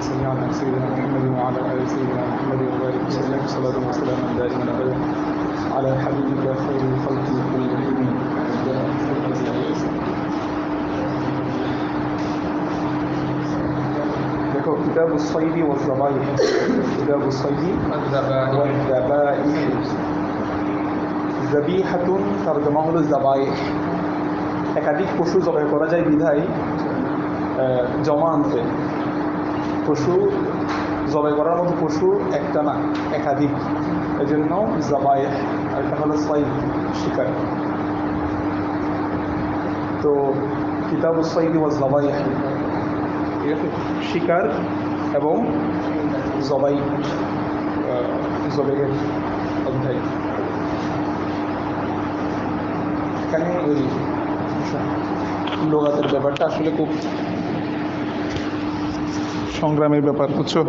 صل على سيدنا محمد وعلى آل سيدنا محمد وبارك وسلم صلاة وسلاما دائما أبدا على حبيبك خير الخلق كلهم. দেখো কিতাবু সাইদি ওয়াজ যাবাইহ, কিতাবু সাইদি ওয়াজ যাবাইহ। যাবিহাতুন তরজমা হলো যাবাইহ। একাধিক পশু জবাই করা যায় বিধায় জমা আনতে, পশু জবাই করার মতো পশু একটা না একাধিক, এই জন্য যাবাইহ। আর এটা হলো সাইদ, শিকার। তো কিতাবু সাইদি ওয়াজ যাবাইহ, ঠিক আছে, শিকার এবং জবাইয়ের অধ্যায়। এখানে ওই লোগাতের ব্যাপারটা আসলে খুব সংগ্রামের ব্যাপার, বুঝছো?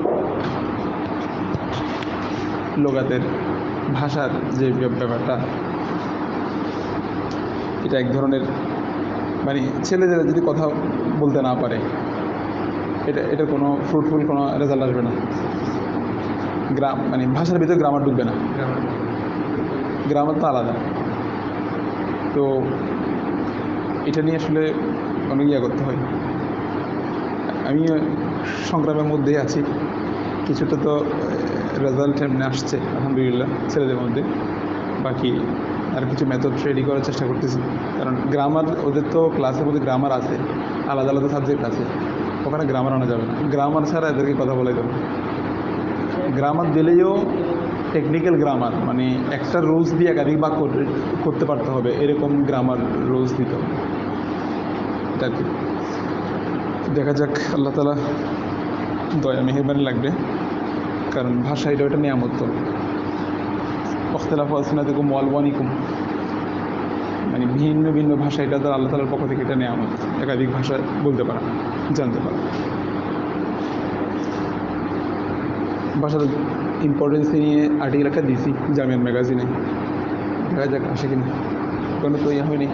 লোগাতের ভাষার যে ব্যাপারটা, এটা এক ধরনের মানে ছেলেদের যদি কথা বলতে না পারে এটার কোনো ফ্রুটফুল কোনো রেজাল্ট আসবে না। মানে ভাষার ভিতরে গ্রামার ঢুকবে না, গ্রামার তো আলাদা। তো এটা নিয়ে আসলে অনেক করতে হয়। আমি সংগ্রামের মধ্যেই আছি, কিছুটা তো রেজাল্ট এমনি আসছে আলহামদুলিল্লাহ ছেলেদের মধ্যে। বাকি আর কিছু মেথড রেডি করার চেষ্টা করতেছি, কারণ গ্রামার ওদের তো ক্লাসের মধ্যে গ্রামার আছে, আলাদা আলাদা সাবজেক্ট আছে, ওখানে গ্রামার আনা যাবে না। গ্রামার ছাড়া এদেরকে কথা বলে দেবে। গ্রামার দিলেও টেকনিক্যাল গ্রামার, মানে একটা রুলস দিয়ে একাধিক ভাগ করতে পারতে হবে, এরকম গ্রামার রুলস দিতে হবে। এটা কি দেখা যাক, আল্লাহ তাআলা দয়া মেহেরবানি লাগবে, কারণ ভাষা এটা ওটা নিয়ামত। তো ইখতিলাফু আলসিনাতিকুম ওয়ালওয়ানিকুম, মানে ভিন্ন ভিন্ন ভাষা, এটা দ্বারা আল্লাহ তাআলার পক্ষ থেকে এটা নিয়ামত, একাধিক ভাষা বলতে পারা, জানতে পারা। ভাষার ইম্পর্টেন্স নিয়ে আর্টিকেল একটা দিয়েছি জামিয়ান ম্যাগাজিনে, দেখা যাক আসে কিনা। কোনো তো ইয়ে হয়নি,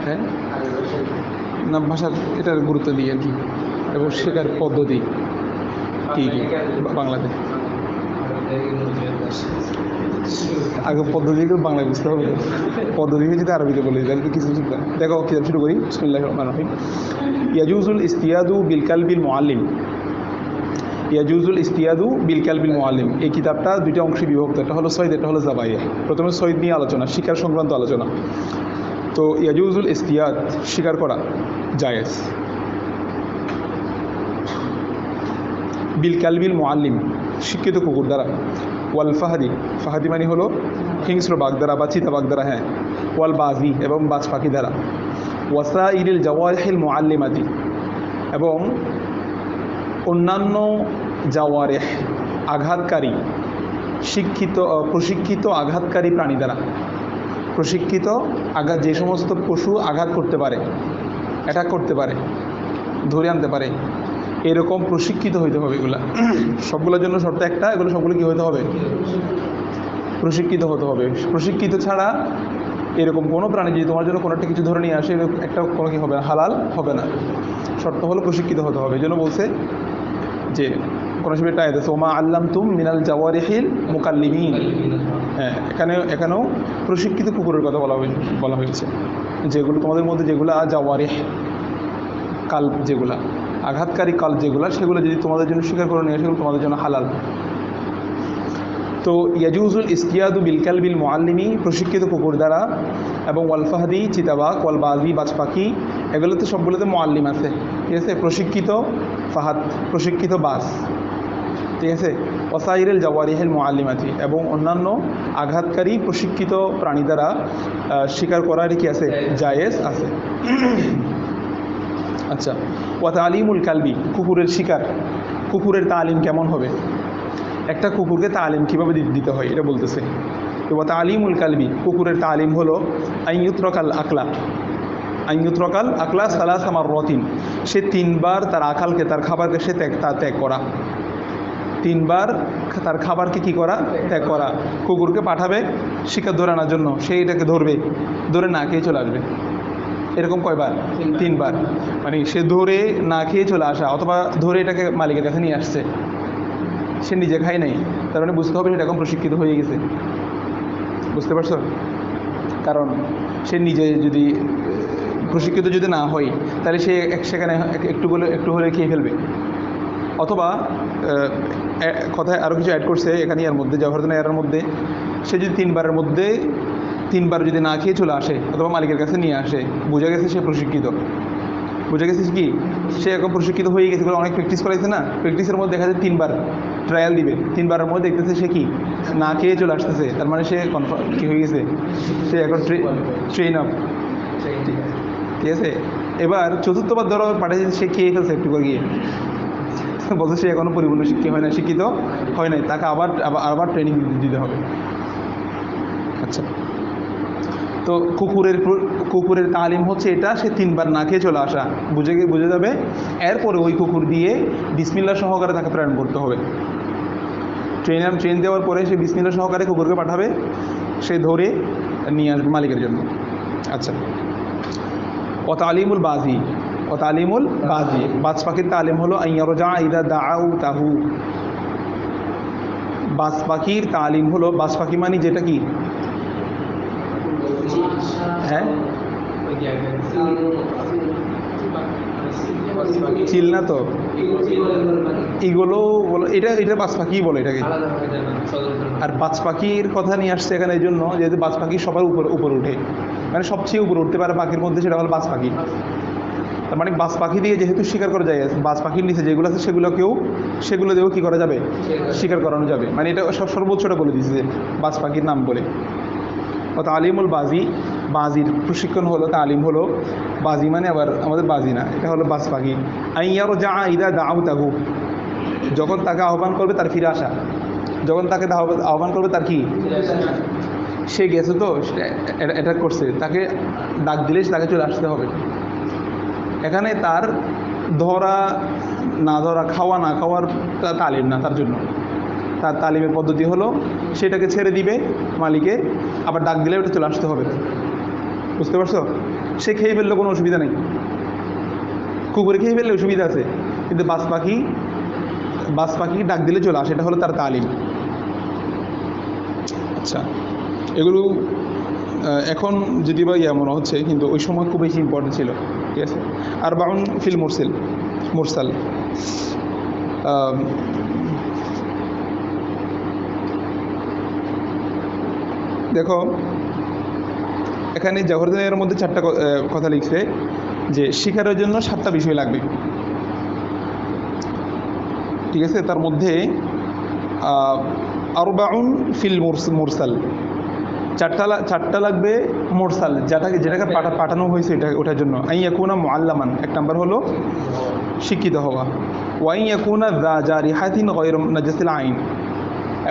হ্যাঁ না, ভাষার এটার গুরুত্ব দিই আর কি, এবং শেখার পদ্ধতি কী কী বাংলাতে আগে পদ্ধতিগুলো বাংলায় বুঝতে হবে। পদ্ধতিকে যদি আরবিতে বলি তাহলে তো কিছু বুঝবে। দেখো কিতাব শুরু করি। বিসমিল্লাহির রহমানির রহিম। ইয়াজুজুল ইস্তিয়াদু বিল কালবিল মুআল্লিম, ইয়াজুজুল ইস্তিয়াদু বিল কালবিল মুআল্লিম। এই কিতাবটা দুইটা অংশে বিভক্ত, একটা হলো সৈয়দ, একটা হলো যাবাইহ। প্রথমে সৈয়দ নিয়ে আলোচনা, শিকার সংক্রান্ত আলোচনা। তো ইয়াজুজুল ইস্তিয়াদ, শিকার করা জায়েজ। বিল কালবিল মুআল্লিম, শিক্ষিত কুকুর দ্বারা। ওয়াল ফাহাদি, ফাহাদি মানে হলো হিংস্র বাঘ দ্বারা বা চিতা বাঘ দ্বারা, হ্যাঁ। ওয়াল বাজি, এবং বাজ পাখি দ্বারা। ওয়াসাইরিল জাওয়ারিহিল মুআল্লিমাতি, এবং অন্যান্য জাওয়ারিহ, আঘাতকারী, প্রশিক্ষিত আঘাতকারী প্রাণী দ্বারা। প্রশিক্ষিত আঘাত, যে সমস্ত পশু আঘাত করতে পারে, অ্যাটাক করতে পারে, ধরে আনতে পারে, এরকম প্রশিক্ষিত হইতে হবে। এগুলা সবগুলোর জন্য শর্ত একটা, এগুলো সবগুলো কী হতে হবে? প্রশিক্ষিত হতে হবে। প্রশিক্ষিত ছাড়া এরকম কোনো প্রাণী যদি তোমার জন্য কোনো একটা কিছু ধরে নিয়ে আসে, একটা কোনো কি হবে না, হালাল হবে না। শর্ত হলো প্রশিক্ষিত হতে হবে। এই জন্য বলছে যে কোনো সময় একটা আয়াত আছে, ওমা আল্লামতুম মিনাল জাওয়ারিহিল মুকাল্লিমিন। হ্যাঁ, এখানেও প্রশিক্ষিত কুকুরের কথা বলা হয়েছে, যেগুলো তোমাদের মধ্যে যেগুলো জাওয়ারিহ, কাল্ব, যেগুলা আঘাতকারী কাল্ব যেগুলো, সেগুলো যদি তোমাদের জন্য শিকার করে নিয়ে আসে, সেগুলো তোমাদের জন্য হালাল। তো ইয়াজুজুল ইস্তিয়াদু বিল কালবিল মুআল্লিমি, প্রশিক্ষিত কুকুর দ্বারা, এবং ওয়াল ফাহাদি, চিতাবাঘ, ওয়াল বাজি, বাজ পাখি, এগুলোতে সবগুলোতে মুআল্লিম আছে, ঠিক আছে। প্রশিক্ষিত ফাহাদ, প্রশিক্ষিত বাজ, ঠিক আছে। ওয়াসাইরিল জাওয়ারিহিল মুআল্লিমাতি, এবং অন্যান্য আঘাতকারী প্রশিক্ষিত প্রাণী দ্বারা শিকার করার কি আছে? জায়েজ আছে। আচ্ছা, ওয়া তালিমুল কালবি, কুকুরের শিকার, কুকুরের তালিম কেমন হবে? একটা কুকুরকে তালিম কীভাবে দিতে হয় এটা বলতেছে। ওয়া তালিমুল কালবি, কুকুরের তালিম হলো আইয়ুতরাকাল আকলা, আইয়ুতরাকাল আকলা সালাসা মাররাতিন, সে 3 বার তার আকালকে, তার খাবারকে সে ত্যাগ করা। 3 বার তার খাবারকে কী করা? ত্যাগ করা। কুকুরকে পাঠাবে শিকার ধরে আনার জন্য, সে এটাকে ধরবে, ধরে না খেয়ে চলে আসবে। এরকম কয়বার? 3বার। মানে সে ধরে না খেয়ে চলে আসা অথবা ধরে এটাকে মালিকের কাছে নিয়ে আসছে, সে নিজে খায় নাই, তার মানে বুঝতে হবে সেটা এখন প্রশিক্ষিত হয়ে গেছে। বুঝতে পারছো? কারণ সে নিজে যদি প্রশিক্ষিত যদি না হয় তাহলে সে সেখানে একটু হলে খেয়ে ফেলবে। অথবা কথায় আরও কিছু অ্যাড করছে এখানে, এর মধ্যে জওহরদান এর মধ্যে সে যদি 3বারের মধ্যে 3বার যদি না খেয়ে চলে আসে অথবা মালিকের কাছে নিয়ে আসে, বোঝা গেছে সে প্রশিক্ষিত। বোঝা গেছে কি সে এখন প্রশিক্ষিত হয়ে গেছে, অনেক প্র্যাকটিস করাইছে না, প্র্যাকটিসের মধ্যে দেখা যায় 3বার ট্রায়াল দিবে, 3বারের মধ্যে দেখতেছে সে কি না খেয়ে চলে আসতেছে, তার মানে সে কনফার্ম কি হয়ে গেছে, সে এখন ট্রেন আপ। ঠিক আছে, এবার 4র্থবার ধরো পাঠিয়েছে, সে খেয়ে ফেলছে একটু করে গিয়ে, বলছে সে এখনো পরিপূর্ণ শিক্ষিত হয় নাই, তাকে আবার ট্রেনিং দিতে হবে। আচ্ছা, তো কুকুরের তালিম হচ্ছে এটা, সে 3বার না খেয়ে চলে আসা, বুঝে যাবে। এরপরে ওই কুকুর দিয়ে বিসমিল্লাহ সহকারে তাকে প্রেরণ করতে হবে। ট্রেন দেওয়ার পরে সে বিসমিল্লাহ সহকারে কুকুরকে পাঠাবে, সে ধরে নিয়ে আসবে মালিকের জন্য। আচ্ছা, তালিমুল বাজি, বাজ পাখির তালিম হলো আইয়ারজা ইদা দাআউ তাহু। বাজ পাখির তালিম হলো, বাজ পাখি মানে যেটা কি, হ্যাঁ চিল না তো, এগুলো বলো, এটা বাজ পাখি বলে এটাকে। আর বাজ পাখির কথা নিয়ে আসছে এখানে এই জন্য, যেহেতু বাজ পাখি সবার উপরে উঠে, মানে সবচেয়ে উপরে উঠতে পারে পাখির মধ্যে, সেটা হলো বাজ পাখি। তার মানে বাজ পাখি দিয়ে যেহেতু শিকার করা যায়, বাজ পাখির নিচে যেগুলো আছে সেগুলো দিয়েও কী করা যাবে, শিকার করানো যাবে। মানে এটা সর্বোচ্চটা বলে দিচ্ছে বাজ পাখির নাম বলে। তালিমুল বাজির প্রশিক্ষণ হলো, তালিম হলো, বাজি মানে আবার আমাদের বাজি না, এটা হলো বাজ পাখি। আইয়ারজা ইদা দাআউ তাহু, যখন তাকে আহ্বান করবে তার ফিরে আসা, যখন তাকে আহ্বান করবে তার কি, সে গেছে তো অ্যাটাক করছে, তাকে ডাক দিলে তাকে চলে আসতে হবে। এখানে তার ধরা না ধরা, খাওয়া না খাওয়ার তালিম না তার জন্য, তার তালিমের পদ্ধতি হলো সেটাকে ছেড়ে দিবে মালিকে, আবার ডাক দিলে ওটা চলে আসতে হবে। বুঝতে পারছো? সে খেয়ে ফেললে কোনো অসুবিধা নেই, কুকুরে খেয়ে ফেললে অসুবিধা আছে, কিন্তু বাজ পাখি ডাক দিলে চলে আসে, এটা হলো তার তালিম। আচ্ছা, এগুলো এখন যদি বা মনে হচ্ছে, কিন্তু ওই সময় খুব বেশি ইম্পর্টেন্ট ছিল। ঠিক আছে, আর বাউন ফিল মুরসাল, দেখো এখানে জওহরদানের মধ্যে 4টা কথা লিখছে যে শিকারের জন্য 7টা বিষয় লাগবে। ঠিক আছে, তার মধ্যে আরবাউন ফিল মুরসাল, 4টা লাগবে মুরসাল, যেটাকে পাঠানো হয়েছে ওটার জন্য। আইয়াকুনা মুআল্লামান, 1 নাম্বার হলো শিক্ষিত হওয়া। ওয়াইয়াকুনা জারিহাতিন গায়র নাজাসিল আইন,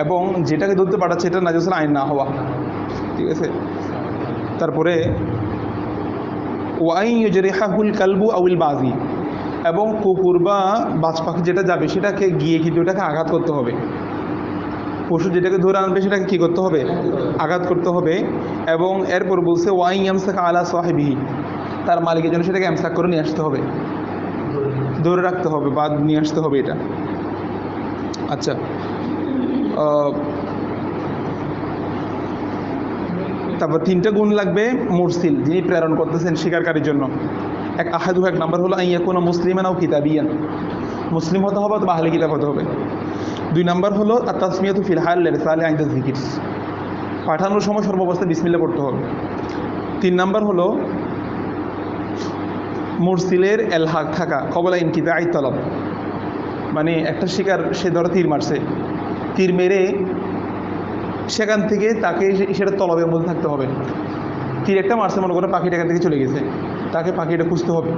এবং যেটাকে ধরতে পাঠাচ্ছে এটা নাজাসিল আইন না হওয়া। ঠিক আছে, তারপরে ওয়াইন ইউজরিহাহুল কালবু আউল বাজি, এবং কুকুর বা বাজ পাখি যেটা যাবে সেটাকে গিয়ে কিন্তু ওটাকে আঘাত করতে হবে। পশু যেটাকে ধরে আনবে সেটাকে কী করতে হবে, আঘাত করতে হবে। এবং এরপর বলছে ওয়াইন ইয়ামসাক আলা সাহিবিহি, তার মালিকের জন্য সেটাকে এমসাক করে নিয়ে আসতে হবে, ধরে রাখতে হবে বা নিয়ে আসতে হবে এটা। আচ্ছা, তারপর 3টা গুণ লাগবে মুরসিল, যিনি প্রেরণ করতেছেন শিকারকারীর জন্য। 1 নাম্বার হলো আইয়াকুনা মুসলিমান আও কিতাবিয়ান, মুসলিম হতে হবে অথবা আহলে কিতাব হতে হবে। 2 নাম্বার হলো আত-তাসমিয়াতু ফিল হাল লিরসালি ইনদা যিকির, পাঠানোর সময় সর্বাবস্থায় বিসমিল্লাহ পড়তে হবে। 3 নাম্বার হলো মুরসিলের এলহাক থাকা, কবলা ইনকিতাই তলব, মানে একটা শিকার সে ধরো তীর মারছে, তীর মেরে সেখান থেকে তাকে সেটা তলবের মধ্যে থাকতে হবে। তীর একটা মারছে, মনে করে পাখিটা এখান থেকে চলে গেছে, তাকে পাখিটা খুঁজতে হবে।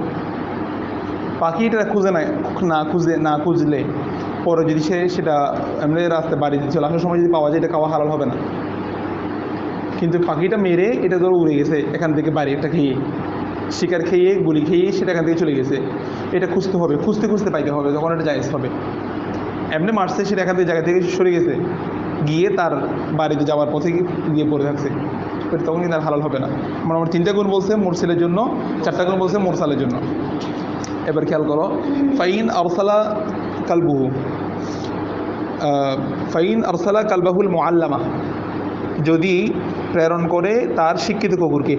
পাখিটা না খুঁজলে পরে যদি সেটা এমনি রাস্তায় বাড়িতে চলে আসার সময় যদি পাওয়া যায়, এটা খাওয়া হালাল হবে না। কিন্তু পাখিটা মেরে এটা ধরো উড়ে গেছে এখান থেকে, বাড়ি একটা খেয়ে শিকার খেয়ে গুলি খেয়ে সেটা এখান থেকে চলে গেছে, এটা খুঁজতে হবে, খুঁজতে পাইতে হবে, তখন এটা জায়েজ হবে। এমনি মারছে, সেটা এখান থেকে জায়গা থেকে সরে গেছে, গিয়ে তার বাড়িতে যাওয়ার পথে গিয়ে পড়ে থাকছে, তখন কিন্তু আর হালাল হবে না। মোটামুটি 3টা গুণ বলছে মুরসিলের জন্য, 4টা গুণ বলছে মুরসালের জন্য। এবার খেয়াল করো, ফাইন আরসালা কালবুহু, ফাইন আরসালা কালবাহুল মুআল্লামা, যদি প্রেরণ করে তার শিক্ষিত কুকুরকে,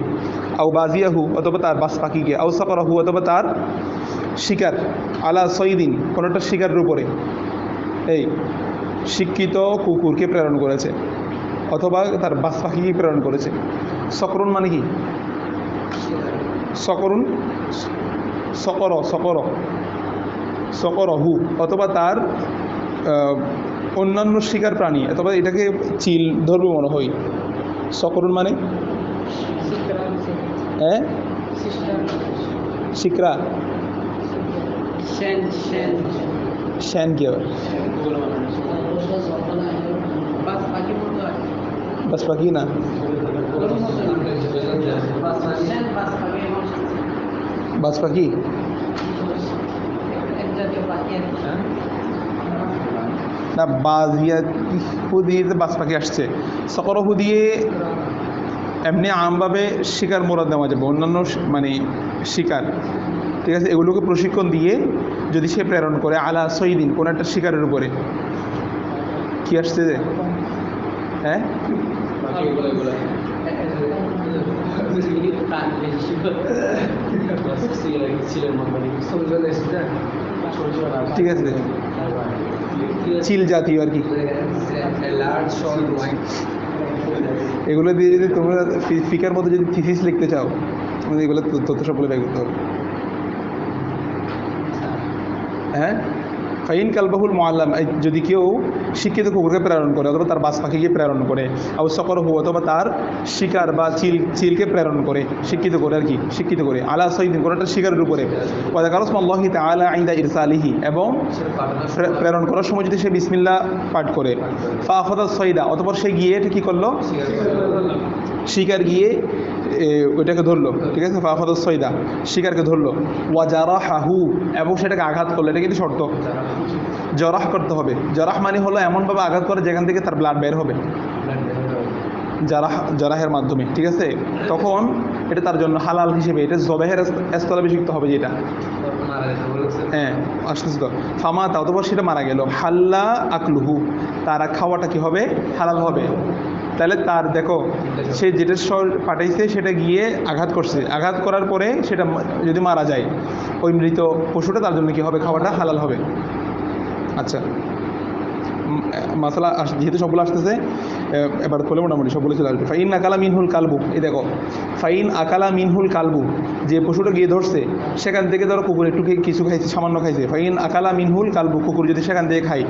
আও বাজিয়াহু অথবা তার বাস পাখিকে, আও সাকরাহু অথবা তার শিকার, আলা সঈদিন কোনোটা শিকারের উপরে, এই শিক্ষিত কুকুরকে প্রেরণ করেছে অথবা তার বাস পাখিকে প্রেরণ করেছে। সকরুন মানে কি? সকরুন, সকর সকর সকরহু অথবা তার অন্যান্য শিকার প্রাণী, অথবা এটাকে চিল ধরবে মনে হয়। সকরুন মানে হ্যাঁ শিকরা, শ্যান কি আবার? বাস পাখি না, বাস পাখি না, বাজিয়া হু দিয়ে বাস পাখি আসছে। সকরহু দিয়ে এমনি আমভাবে শিকার মোরাদ দেওয়া যাবে, অন্যান্য মানে শিকার, ঠিক আছে, এগুলোকে প্রশিক্ষণ দিয়ে যদি সে প্রেরণ করে আলা সঈদিন কোনো একটা শিকারের উপরে। কি আসছে যে হ্যাঁ ঠিক আছে, চিল জাতীয় আর কি। এগুলো দিয়ে যদি তোমরা ফিকার মতো যদি থিসিস লিখতে চাও, তোমাদের এগুলো তথ্য সবগুলো বের করতে হবে। হ্যাঁ, ফাইন কালবাহুল মুআল্লাম, যদি কেউ শিক্ষিত কুকুরকে প্রেরণ করে অথবা তার বাস পাখিকে প্রেরণ করে, আও সকরহু অথবা তার শিকার বা চিলকে প্রেরণ করে, শিক্ষিত করে আর কি, শিক্ষিত করে আলা সঈদিন কোনো একটা শিকারের উপরে, ওয়া যাকারা ইসমাল্লাহি তাআলা ইনদা ইরসালিহি, এবং প্রেরণ করার সময় যদি সে বিসমিল্লাহ পাঠ করে, ফা আখাযা সঈদা অথবা সে গিয়ে এটা কী করলো, শিকার গিয়ে ওইটাকে ধরলো, ঠিক আছে, ফা আখাযা সঈদা শিকারকে ধরলো, ওয়া জারাহাহু এবং সেটাকে আঘাত করলো, এটা কিন্তু শর্ত, জরাহ করতে হবে। জরাহ মানে হলো এমনভাবে আঘাত করে যেখান থেকে তার ব্লাড বের হবে, জরাহের মাধ্যমে, ঠিক আছে, তখন এটা তার জন্য হালাল হিসেবে, এটা জবাহের স্থলাভিষিক্ত হবে যেটা, হ্যাঁ আসতেছে তো। ফামাতা অথবা সেটা মারা গেল, হাল্লা আকলুহু তারা খাওয়াটা কি হবে, হালাল হবে। তাহলে তার দেখো সে যেটা পাঠাইছে সেটা গিয়ে আঘাত করছে, আঘাত করার পরে সেটা যদি মারা যায়, ওই মৃত পশুটা তার জন্য কি হবে, খাওয়াটা হালাল হবে। আচ্ছা, মাসালা যেহেতু সবগুলো আসতেছে এবার খোলে মোটামুটি সবগুলো চলে আসবে। ফাইন আকালা মিনহুল কালবু, এই দেখো ফাইন আকালা মিনহুল কালবু, যে পশুটা গিয়ে ধরছে সেখান থেকে ধরো কুকুর একটু কিছু খাইছে, সামান্য খাইছে, ফাইন আকালা মিনহুল কালবু, কুকুর যদি সেখান থেকে খাই,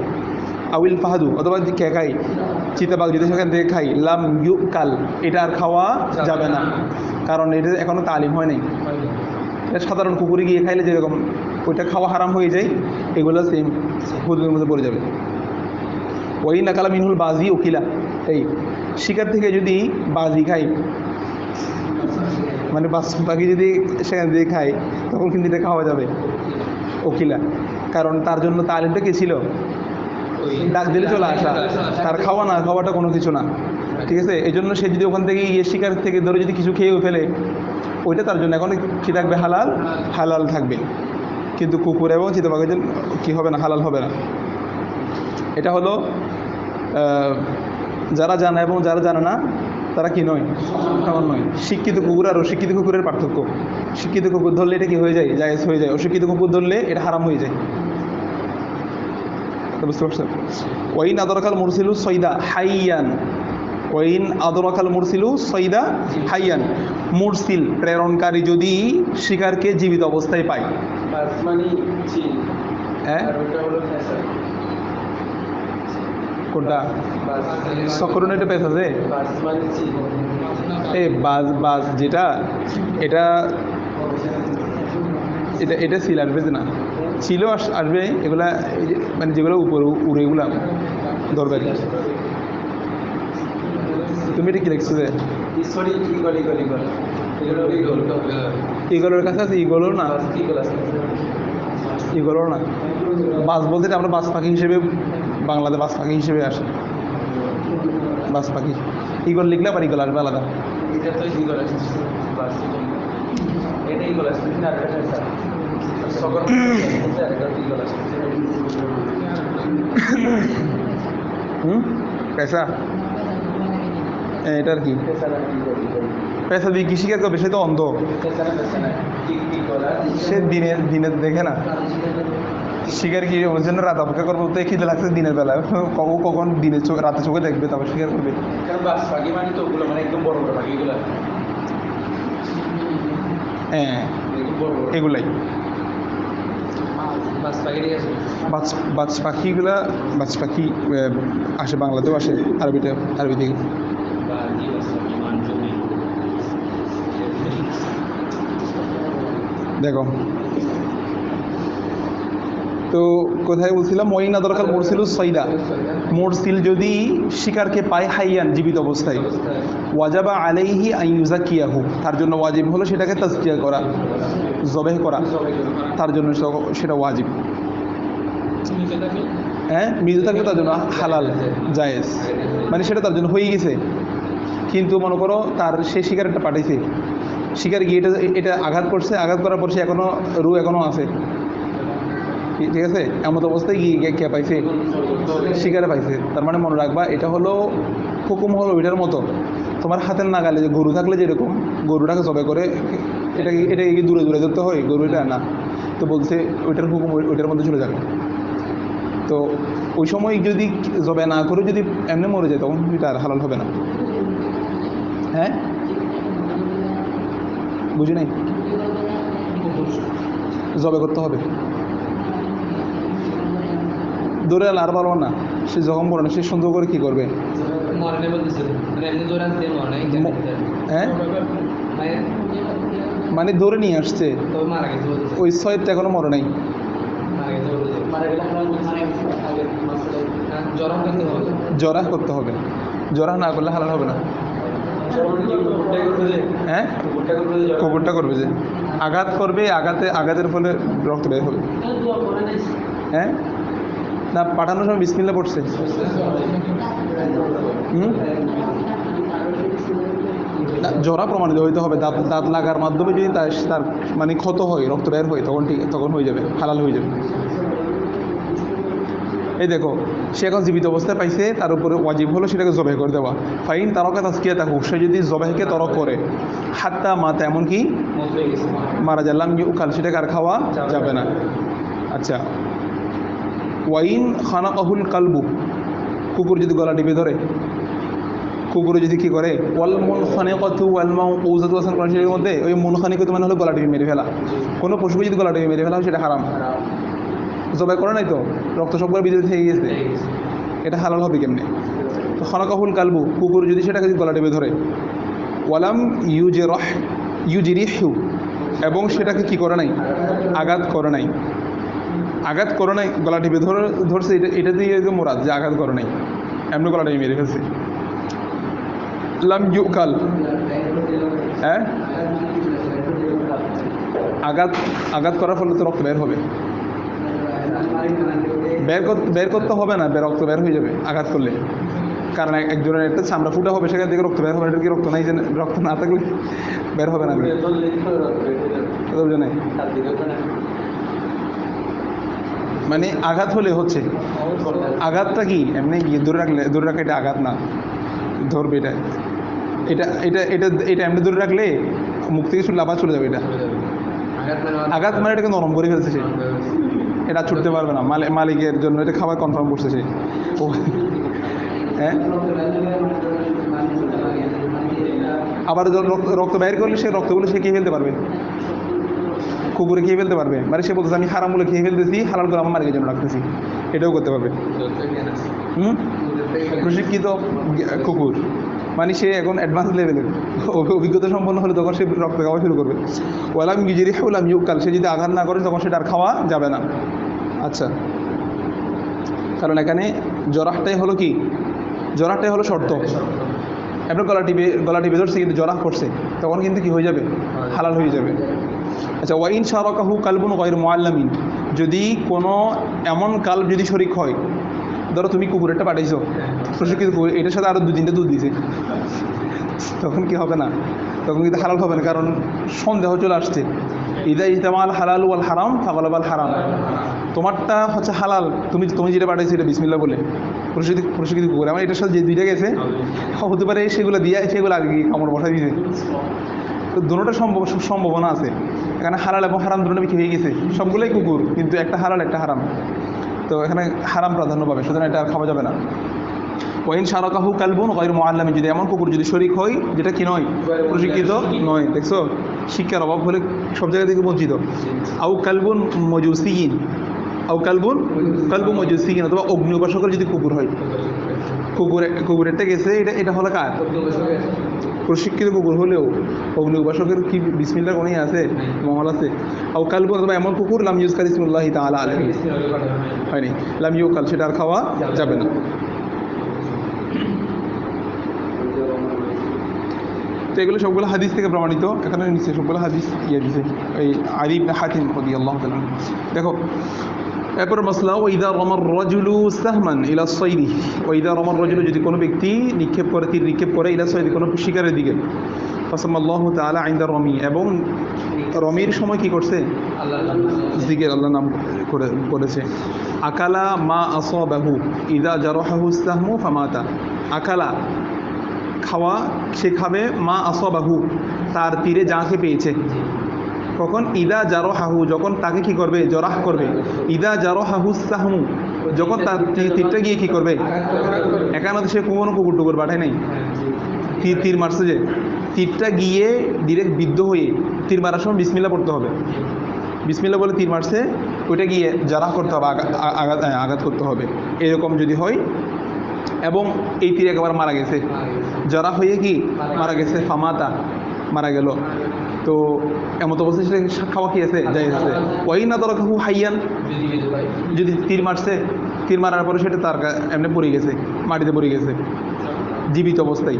আউিল ফাহাদু অথবা কে খাই, চিতাবাঘ যদি সেখান থেকে খাই, লাম ইউ কাল এটা আর খাওয়া যাবে না, কারণ এটা এখনও তালিম হয় নাই। এটা সাধারণ কুকুরে গিয়ে খাইলে যেরকম ওইটা খাওয়া হারাম হয়ে যায়, এগুলো সেম হুদুদের মধ্যে পড়ে যাবে। ওই নাকালা মিনহুল বাজি উকিলা, এই শিকার থেকে যদি বাজি খাই মানে বাস পাখি যদি সেখান থেকে খাই, তখন কিন্তু এটা খাওয়া যাবে উকিলা, কারণ তার জন্য তালিমটা কি ছিল, ডাক দিলে চলে আসা, তার খাওয়া না খাওয়াটা কোনো কিছু না, ঠিক আছে। এই জন্য সে যদি ওখান থেকে শিকার থেকে ধরে যদি কিছু খেয়েও ফেলে, ওইটা তার জন্য এখন কী থাকবে, হালাল, হালাল থাকবে, কিন্তু কুকুর এবং চিতাবাঘের জন্য কী হবে না, হালাল হবে না। এটা হলো যারা জানে এবং যারা জানে না তারা কি নয়, সমান নয়। শিক্ষিত কুকুর আর অশিক্ষিত কুকুরের পার্থক্য, শিক্ষিত কুকুর ধরলে এটা কি হয়ে যায়, জায়েজ হয়ে যায়, অশিক্ষিত কুকুর ধরলে এটা হারাম হয়ে যায়, বুঝতে পারছেন। ওয়াইন আদরাকাল মুরসিলু সৈদা হাইয়ান, ওয়াইন আদরাকাল মুরসিলু সৈদা হাইয়ান, মুরসিল প্রেরণকারী যদি শিকারকে জীবিত অবস্থায় পায়, হ্যাঁ কোনটা সকরুন, এটা পেশ আছে, এই বাজ বাজ যেটা, এটা এটা এটা সিল আসবে না, ছিল আসবে এগুলা, মানে যেগুলো উপরে উড়ে এগুলা দরকারি। তুমি এটা কি লিখছো যে ইগলের কাছে আছে, ইগলও না, ইগলও না, বাজ বলতে আমরা বাজ পাখি হিসেবে বাংলাতে বাজ পাখি হিসেবে আসে, বাজ পাখি, ইগল লিখলে আবার ইগল আসবে আলাদা। এটা তো ইগল আছে বাস এটা ইগল আছে না এটা আছে সকর এটা ইগল আছে পেশা এটার কি পেশা দিয়ে কি শিকার করবে? সে তো অন্ধ, সে দিনে দিনে দেখে না। শিকার কি ওর জন্য রাত অপেক্ষা করবো? তো খিদে লাগছে দিনের বেলায়, কখন দিনে রাতে চোখে দেখবে, তারপর শিকার করবে। বাস পাখি মানে তো ওগুলো মানে একদম বড় বড় পাখিগুলো হ্যাঁ এগুলাই বাস পাখি ঠিক আছে বাজ পাখিগুলা, বাজ পাখি আসে বাংলাতেও আসে, আরবি থেকে। বা কি বাস পাখি মানজুমি দেখো তো কোথায় বলছিলাম? মইনা দরকার মরছিল সৈদা, মরসিল যদি শিকারকে পায় হাইয়ান জীবিত অবস্থায়, ওয়াজাবা আলাইহি আন ইউজাকিয়াহু, তার জন্য ওয়াজিব হলো সেটাকে তাজকিয়া করা, জবেহ করা, তার জন্য সেটা ওয়াজিব। হ্যাঁ মৃত থাকলে তার জন্য হালাল জায়েজ, মানে সেটা তার জন্য হয়ে গেছে। কিন্তু মনে করো তার সে শিকারটা পাঠাইছে, শিকার গিয়ে এটা আঘাত করছে, আঘাত করার পর সে এখনো আছে, ঠিক আছে, এমন অবস্থায় গিয়ে কে পাইছে? শিকারে পাইছে। তার মানে মনে রাখবা এটা হলো হুকুম হলো ওইটার মতো, তোমার হাতের নাগালে যে গরু থাকলে যেরকম গরুটাকে জবে করে এটা কি দূরে দূরে ধরতে হয়? গরুটা না, তো বলছে ওইটার হুকুম ওইটার মধ্যে চলে যাবে। তো ওই সময় যদি জবে না করে যদি এমনি মরে যায় তখন এটা আর হালাল হবে না। হ্যাঁ বুঝি নাই, জবে করতে হবে। দৌড়ে আর পারবো না, সে যখন পড়ে না সে সুন্দর করে কি করবে? হ্যাঁ মানে ধরে নিয়ে আসছে, ওই ছয়টা এখনো মরে নাই। জরা করতে হবে, জরা না করলে হালাল হবে না। হ্যাঁ কবরটা করবে, যে আঘাত করবে, আঘাতের ফলে রক্ত বের হবে। হ্যাঁ না পাঠানোর সময় বিসমিল্লাহ পড়ছে। জরা প্রমাণিত হইতে হবে, দাঁত লাগার মাধ্যমে যদি তার মানে ক্ষত হয়, রক্ত বের হয়, তখন হয়ে যাবে, হালাল হয়ে যাবে। এই দেখো সে এখন জীবিত অবস্থায় পাইছে, তার উপরে ওয়াজিব হলো সেটাকে জবাই করে দেওয়া। ফাইন তারকা তাজকিয়া থাকুক, সে যদি জবাইকে তরক করে হাত্তা মাতা, এমনকি মারা যাল্লাম ইউকাল, সেটাকে আর খাওয়া যাবে না। আচ্ছা ওয়াইন খানাকাহুল কালবু, কুকুর যদি গলা টিপে ধরে, কুকুরে যদি কী করে? ওয়াল মুনখানিকাতু ওয়াল মাউকুযাতু আছেন কোরআন শরীফের মধ্যে, ওই মুনখানিকাতু মানে হলো গলা টিপে মেরে ফেলা। কোনো পশুকে যদি গলা টিপে মেরে ফেলা হয় সেটা হারাম। জবাই করে নাই তো রক্ত সবগুলো বিদ্যুৎ থেকে গেছে, এটা হালাল হবে কেমনে? তো খানাকাহুল কালবু, কুকুর যদি সেটাকে গলা টিপে ধরে, ওয়ালাম ইউজিরিহু, এবং সেটাকে কি করে নাই? আঘাত করে নাই, আঘাত করে নাই, গলা টিপে ধরছে, এটা দিয়ে মোরাদ যে আঘাত করে নাই, এমনি গলা টিপে মেরে ফেলছে। লাম ইউকাল, হ্যাঁ আঘাত করার ফলে তো রক্ত বের হবে, বের করতে হবে না, রক্ত বের হয়ে যাবে আঘাত করলে, কারণ একজনের একটা চামড়া ফুটা হবে, সেখান থেকে রক্ত বের হবে। এটা কি রক্ত নাই? যে রক্ত না থাকলে বের হবে না, মানে আঘাত হলে হচ্ছে, আঘাতটা কি এমনি ধরে রাখলে এটা আঘাত না, ধরবে এটা এটা এটা এটা এটা এমনি ধরে রাখলে মুখ থেকে শুনলে আবার চলে যাবে। এটা আঘাত মানে এটাকে নরম করে ফেলছে সে, এটা ছুটতে পারবে না, মালিকের জন্য এটা খাবার কনফার্ম করছে সে। হ্যাঁ আবার রক্ত বাইর করলে সে রক্তগুলো সে খেয়ে ফেলতে পারবে, কুকুরে খেয়ে ফেলতে পারবে, মানে সে বলতেছে আমি হারামগুলো খেয়ে ফেলতেছি, হালাল করে আমার মালিকের জন্য রাখতেছি, এটাও করতে পারবে। প্রশিক্ষিত কুকুর মানে সে এখন অ্যাডভান্স লেভেলের অভিজ্ঞতা সম্পন্ন হলে তখন সে রক্ত খাওয়া শুরু করবে। ওয়ালাম ইউজিরিহু ওয়ালাম ইউকাল, সে যদি আঘাত না করে তখন সেটা আর খাওয়া যাবে না। আচ্ছা কারণ এখানে জরাহটাই হলো কি? জরাহটাই হলো শর্ত। আপনার গলা টিপে ধরছে কিন্তু জরাহ করছে, তখন কিন্তু কি হয়ে যাবে? হালাল হয়ে যাবে। আচ্ছা ওয়াইন শারাকাহু কালবুন গায়রু মুআল্লামিন, যদি কোনো এমন কাল যদি শরীক হয়, ধরো তুমি কুকুরেরটা পাঠাইছো, প্রশিক্ষিত কুকুর, এটার সাথে আরও 2-3টা দুধ দিছে, তখন কি হবে না, তখন কিন্তু হালাল হবে না, কারণ সন্দেহ চলে আসছে। ইদা ইজতামাল হালাল ওয়াল হারাম ফাগালাবাল হারাম, তোমারটা হচ্ছে হালাল, তুমি যেটা পাঠাইছো এটা বিসমিল্লাহ বলে প্রশিক্ষিত কুকুর, আমার এটার সাথে যে দুইটা গেছে হতে পারে সেগুলো দিয়ে সেগুলো আগে গিয়ে কামড় বসা দিয়েছে। তো দুটোটা সম্ভাবনা আছে, এখানে হালাল এবং হারাম দুটো কি হয়ে গেছে, সবগুলোই কুকুর কিন্তু একটা হালাল একটা হারাম, তো এখানে হারাম প্রাধান্য পাবে, সুতরাং এটা আর খাওয়া যাবে না। ওয়াইন শারাকাহু কালবুন গায়রু মুআল্লামিন, যদি এমন কুকুর যদি শরীক হয় যেটা কি নয়, প্রশিক্ষিত নয়, দেখছো শিক্ষার অভাব হলে সব জায়গা থেকে বঞ্চিত। আউ কালবুন মজুসিয়িন, আউ কালবু মজুসিয়িন, অথবা অগ্নি উপাসকের যদি কুকুর হয়, কুকুরেরটা গেছে, এটা হলো কার, প্রশিক্ষিত কুকুর হলেও অগ্নি উপাসকের কি বিসমিল্লাহ কোনো আছে, মহল আছে। আউ কালবু, অথবা এমন কুকুর লাম ইউজকার ইসমুল্লাহি তাআলা আলাইহি, হয়নি লাম ইউকাল, সেটা আর খাওয়া যাবে না। তো এগুলো সবগুলো হাদিস থেকে প্রমাণিত, এখানে নিচে সবগুলো হাদিস দিছে এই আলী ইবনে হাতিম রাদিয়াল্লাহু তাআলা। দেখো এরপর মাসলা, ওয়াইদা রামার রাজুলু সাহমান ইলা সাইদি, ওয়াইদা রামার রাজুলু, যদি কোনো ব্যক্তি নিক্ষেপ করে, তীর নিক্ষেপ করে, ইলা সাইদি, কোনো শিকারের দিকে, ফাসামাল্লাহু তাআলা ইনদা রামি, এবং রমির সময় কি করছে, জিকির আল্লাহ নাম করেছে। আকালা মা আসাবাহু ইদা জারাহাহু সাহমু ফামাতা, আকালা খাওয়া, সে খাবে, মা আসাবাহু তার তীরে যাকে পেয়েছে, কখন, ইদা জারাহাহু যখন তাকে কি করবে, জরাহ করবে, ইদা জারাহাহু সাহমু যখন তার তীরটা গিয়ে কি করবে, একান্ত সে কোনো কুকুর টুকুর পাঠায় নাই, তীর মারছে, যে তীরটা গিয়ে ডিরেক্ট বিদ্ধ হয়ে, তীর মারার সময় বিসমিল্লাহ পড়তে হবে, বিসমিল্লাহ বলে তীর মারছে, ওইটা গিয়ে জারাহ করতে হবে, আঘাত করতে হবে, এরকম যদি হয়, এবং এই তীর একেবারে মারা গেছে, যারা হয়ে কি মারা গেছে, ফামাতা মারা গেল, তো এমত অবস্থায় সেটা খাওয়া কি আছে, যাই আছে। ওয়াই না দরকাহু হাইয়ান, যদি তীর মারছে, তীর মারার পরে সেটা তার এমনি পড়ে গেছে, মাটিতে পড়ে গেছে জীবিত অবস্থায়,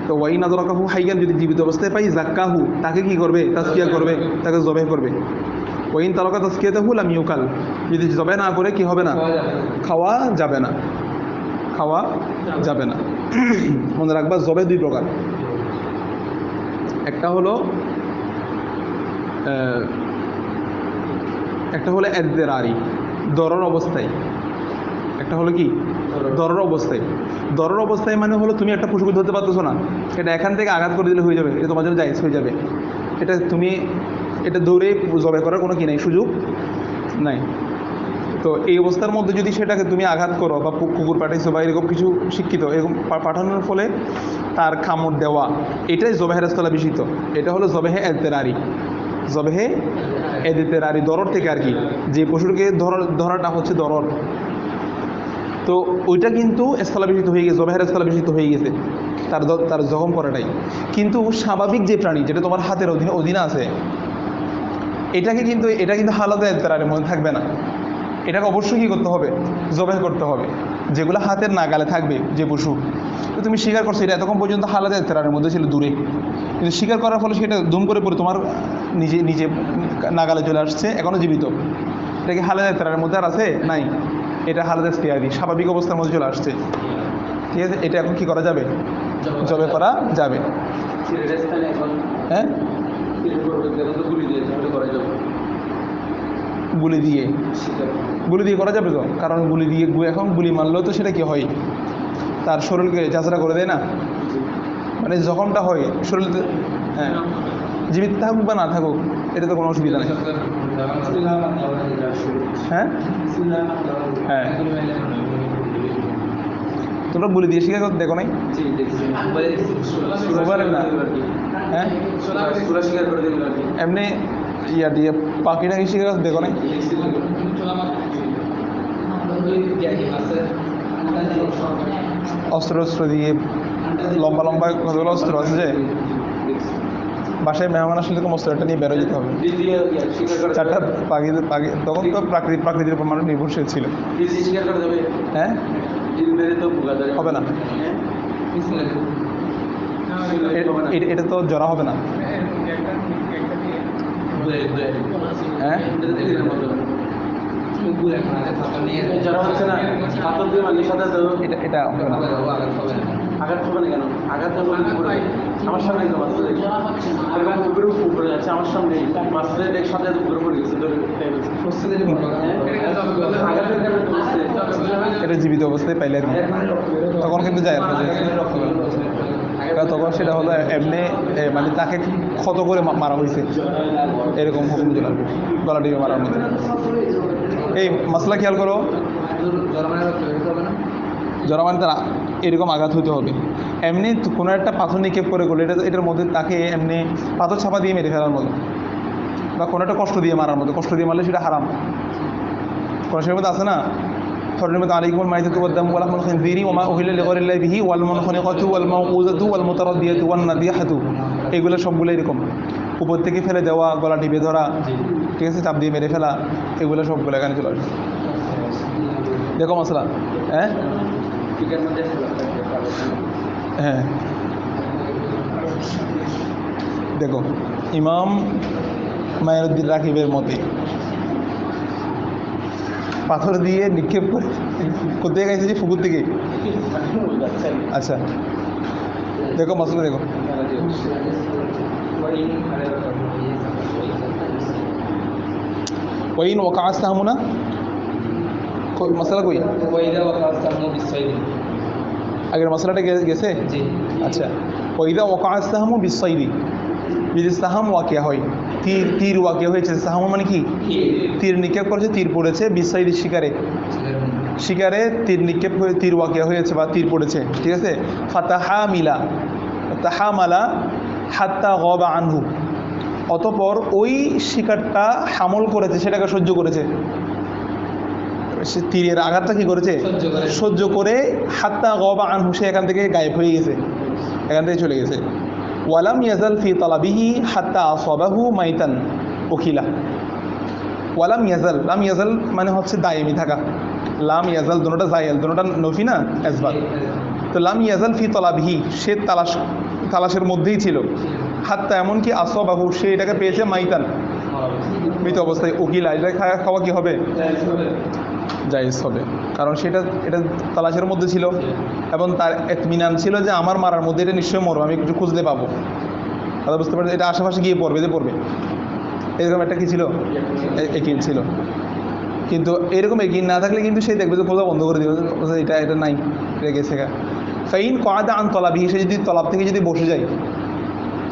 তো ওয়াই না দরকাহু হাইয়ান, যদি জীবিত অবস্থায় পাই, জাক্কাহু তাকে কি করবে, তাজকিয়া করবে, তাকে জবাই করবে। ওয়াইন তালকা তাজকিয়াতাহু লাম ইউকাল, যদি জবাই না করে কি হবে না, খাওয়া যাবে না, খাওয়া যাবে না। মনে রাখবা জবে দুই প্রকার, একটা হলো এদ্দেরারি, দরর অবস্থায়, একটা হলো কি দরর অবস্থায়। দরর অবস্থায় মানে হলো তুমি একটা পশুকে ধরতে পারতেছো না, এটা এখান থেকে আঘাত করে দিলে হয়ে যাবে, এটা তোমার জন্য জায়েজ হয়ে যাবে, এটা দৌড়ে জবে করার কোনো কি নাই, সুযোগ নাই। তো এই অবস্থার মধ্যে যদি সেটাকে তুমি আঘাত করো, বা কুকুর পাঠাইছো বা এরকম কিছু শিক্ষিত এরকম পাঠানোর ফলে তার কামড় দেওয়া, এটাই জবেহের স্থলা বিশিত, এটা হলো জবেহে এদ্দেরারি, জবেহে এদ্দেরারি, দরর থেকে আর কি, যে পশুকে ধরাটা হচ্ছে দরর, তো ওইটা কিন্তু স্থলাভিষিক্ত হয়ে গেছে, জবেহের স্থলাভিষিক্ত হয়ে গেছে, তার জখম করাটাই। কিন্তু স্বাভাবিক যে প্রাণী যেটা তোমার হাতের অধীনে আছে, এটা কিন্তু হালাতে এদ্দেরারের মধ্যে থাকবে না, এটাকে অবশ্যই কী করতে হবে, জবাই করতে হবে, যেগুলো হাতের নাগালে থাকবে, যে পশু তো তুমি শিকার করছো, এটা এতক্ষণ পর্যন্ত হালাতে তেরারের মধ্যে ছিল, দূরে, কিন্তু শিকার করার ফলে সেটা দুম করে পড়ে তোমার নিজে নাগালে চলে আসছে, এখনও জীবিত, এটা কি হালাতে তেরারের মধ্যে আর আছে, নাই, এটা হালাতে ইখতিয়ারি স্বাভাবিক অবস্থার মধ্যে চলে আসছে, ঠিক আছে, এটা এখন কি করা যাবে, জবাই করা যাবে। হ্যাঁ, গুলি দিয়ে করা যাবে তো, কারণ এখন গুলি মারলেও তো সেটা কি হয়, তার শরীরকে যাত্রা করে দেয় না, মানে জখমটা হয় শরীরে, হ্যাঁ, জীবিত থাকুক বা না থাকুক এটা তো কোনো অসুবিধা নেই। হ্যাঁ হ্যাঁ, তোমরা গুলি দিয়ে শিকার করতে দেখো নাই, না, হ্যাঁ এমনি ইয়া দিয়ে পাখিটাকে শিকার করতে দেখো নাই, অস্ত্র দিয়ে লম্বা কতগুলো অস্ত্র আছে, যে বাসায় মেহমান আসলে এরকম অস্ত্রটা নিয়ে বেরো যেতে হবে, চারটা পাখি, তখন তো প্রাকৃতির উপর মানুষ নির্ভরশীল ছিল। হ্যাঁ, হবে না, এটা তো জরা হবে না। হ্যাঁ, এটা হবে না। আঘাত হবে না কেন? আঘাত যখন উপরে আমার সামনে তো মাসলে এবং উপরে উপরে যাচ্ছে আমার সামনে মাসলে দেখ সাথে উপরে পড়ে গেছে ধরে আঘাতের কারণে তো হচ্ছে এটা জীবিত অবস্থায় পাইলে আর কি। তখন কিন্তু যায় না, কারণ তখন সেটা হলো এমনি মানে তাকে ক্ষত করে মারা হয়েছে এরকম হুকুম দিল গলা টিপে মারার মধ্যে। এই মশলা খেয়াল করো, জরামান তারা এরকম আঘাত হতে হবে। এমনি কোনো একটা পাথর নিক্ষেপ করে করলে এটার মধ্যে তাকে এমনি পাথর ছাপা দিয়ে মেরে ফেলার মতো বা কোনো একটা কষ্ট দিয়ে মারার মতো, কষ্ট দিয়ে মারলে সেটা হারাম। কোনো সেটার মধ্যে আছে না حرمت عليكم الميتة والدم ولحم الخنزير وما أهل لغير الله به والمنخنقة والموقوذة والمتردية والنطيحة, এগুলো সবগুলো এরকম উপর থেকে ফেলে দেওয়া, গলা টিপে ধরা, ঠিক আছে, চাপ দিয়ে মেরে ফেলা, এগুলো সবগুলো এখানে চলে আসবে। দেখো মশলা, হ্যাঁ হ্যাঁ দেখো ইমাম মাইনুদ্দিন রাকিবের মতে পাথর দিয়ে নিক্ষেপ করে কোথায় গেছে যে পুকুর থেকে। আচ্ছা দেখো মশলা দেখো, ওয়াইন ওয়াকা আস্তাহমুনা মশলা কই আগের মশলাটা গেছে। আচ্ছা ওইদা ওয়াকা আস্তাহমু বিসাইদি, যদি সাহাম ওয়াকিয়া হয়, তীর ওয়াকিয়া হয়েছে, সাহাম মানে কি তীর নিক্ষেপ করেছে, তীর পড়েছে, বিসাইদি শিকারে তীর নিক্ষেপ হয়ে তীর ওয়াকিয়া হয়েছে বা তীর পড়েছে, ঠিক আছে। তাহামালা হাত্তা গবা আনহু, অতপর ওই শিকারটা হামল করেছে, সেটাকে সহ্য করেছে, সে তীরের আঘাতটা কি করেছে সহ্য করে, হাত্তা গবা আনহু, সে এখান থেকে গায়েব হয়ে গেছে, এখান থেকে চলে গেছে। ওয়ালাম ইয়াজাল ফি তালাবিহি হাত্তা আসাবাহু মাইতান উখিলা। ওয়ালাম ইয়াজাল, লাম ইয়াজাল মানে হচ্ছে দায়েমি থাকা, লাম ইয়াজাল দুটোটা জায়াল, দুটোটা নফি না আসবাত। তো লাম ইয়াজাল ফি তালাবিহি, সে তালাশের মধ্যেই ছিল, হাত্তা এমনকি আসাবাহু, সে এটাকে পেয়েছে মাইতান মৃত অবস্থায়, উকিলা, এটা খাওয়া কি হবে জায়েজ হবে, কারণ এটা তালাশের মধ্যে ছিল এবং তার ইতমিনান ছিল যে আমার মারার মধ্যে এটা নিশ্চয়ই মরবে, আমি একটু খুঁজতে পাবো, তাহলে বুঝতে পারছি এটা আশেপাশে গিয়ে পড়বে, এরকম একটা কি ছিল একিন ছিল। কিন্তু এরকম একিন না থাকলে কিন্তু সে দেখবে যে খোঁজা বন্ধ করে দিবে, এটা নাই, এটা গেছে গা। ফাইন কাদা আন তলাবিহি, সে যদি তলাব থেকে যদি বসে যায়,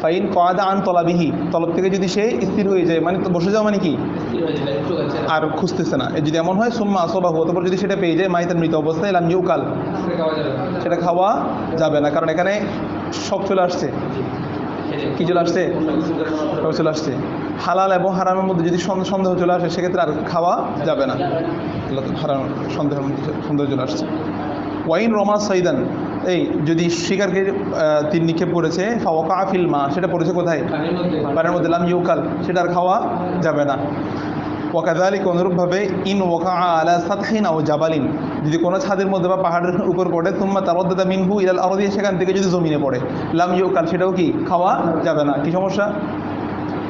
ফাইন কাদা আন তলাবিহি, তলব থেকে যদি সে স্থির হয়ে যায়, মানে বসে যাওয়া মানে কি আর খুঁজতেছে না, যদি এমন হয় সুম্মা আসবাহু, অতঃপর যদি সেটা পেয়ে যায় মাইতান মৃত অবস্থায়, লাম ইউকাল, সেটা খাওয়া যাবে না, কারণ এখানে শক চলে আসছে, কি চলে আসছে চলে আসছে, হালাল এবং হারামের মধ্যে যদি সন্দেহ চলে আসে সেক্ষেত্রে আর খাওয়া যাবে না, হারাম সন্দেহ চলে আসছে। ওয়াইন রমা সাইদান, এই যদি শিকারকে তীর নিক্ষেপ করেছে, ফাওয়াকা ফিল মা, সেটা পড়েছে কোথায় পানির মধ্যে, লাম ইউকাল, সেটা আর খাওয়া যাবে না। ওয়াকাযালিক, অনুরূপভাবে ইন ওয়াকা আলা সাতহিন আও জাবালিন, যদি কোনো ছাদের মধ্যে বা পাহাড়ের উপর পড়ে, তুম্মা তারাদ্দাদা মিনহু ইলাল আরদি, সেখান থেকে যদি জমিনে পড়ে, লাম ইউকাল, সেটাও কি খাওয়া যাবে না। কি সমস্যা?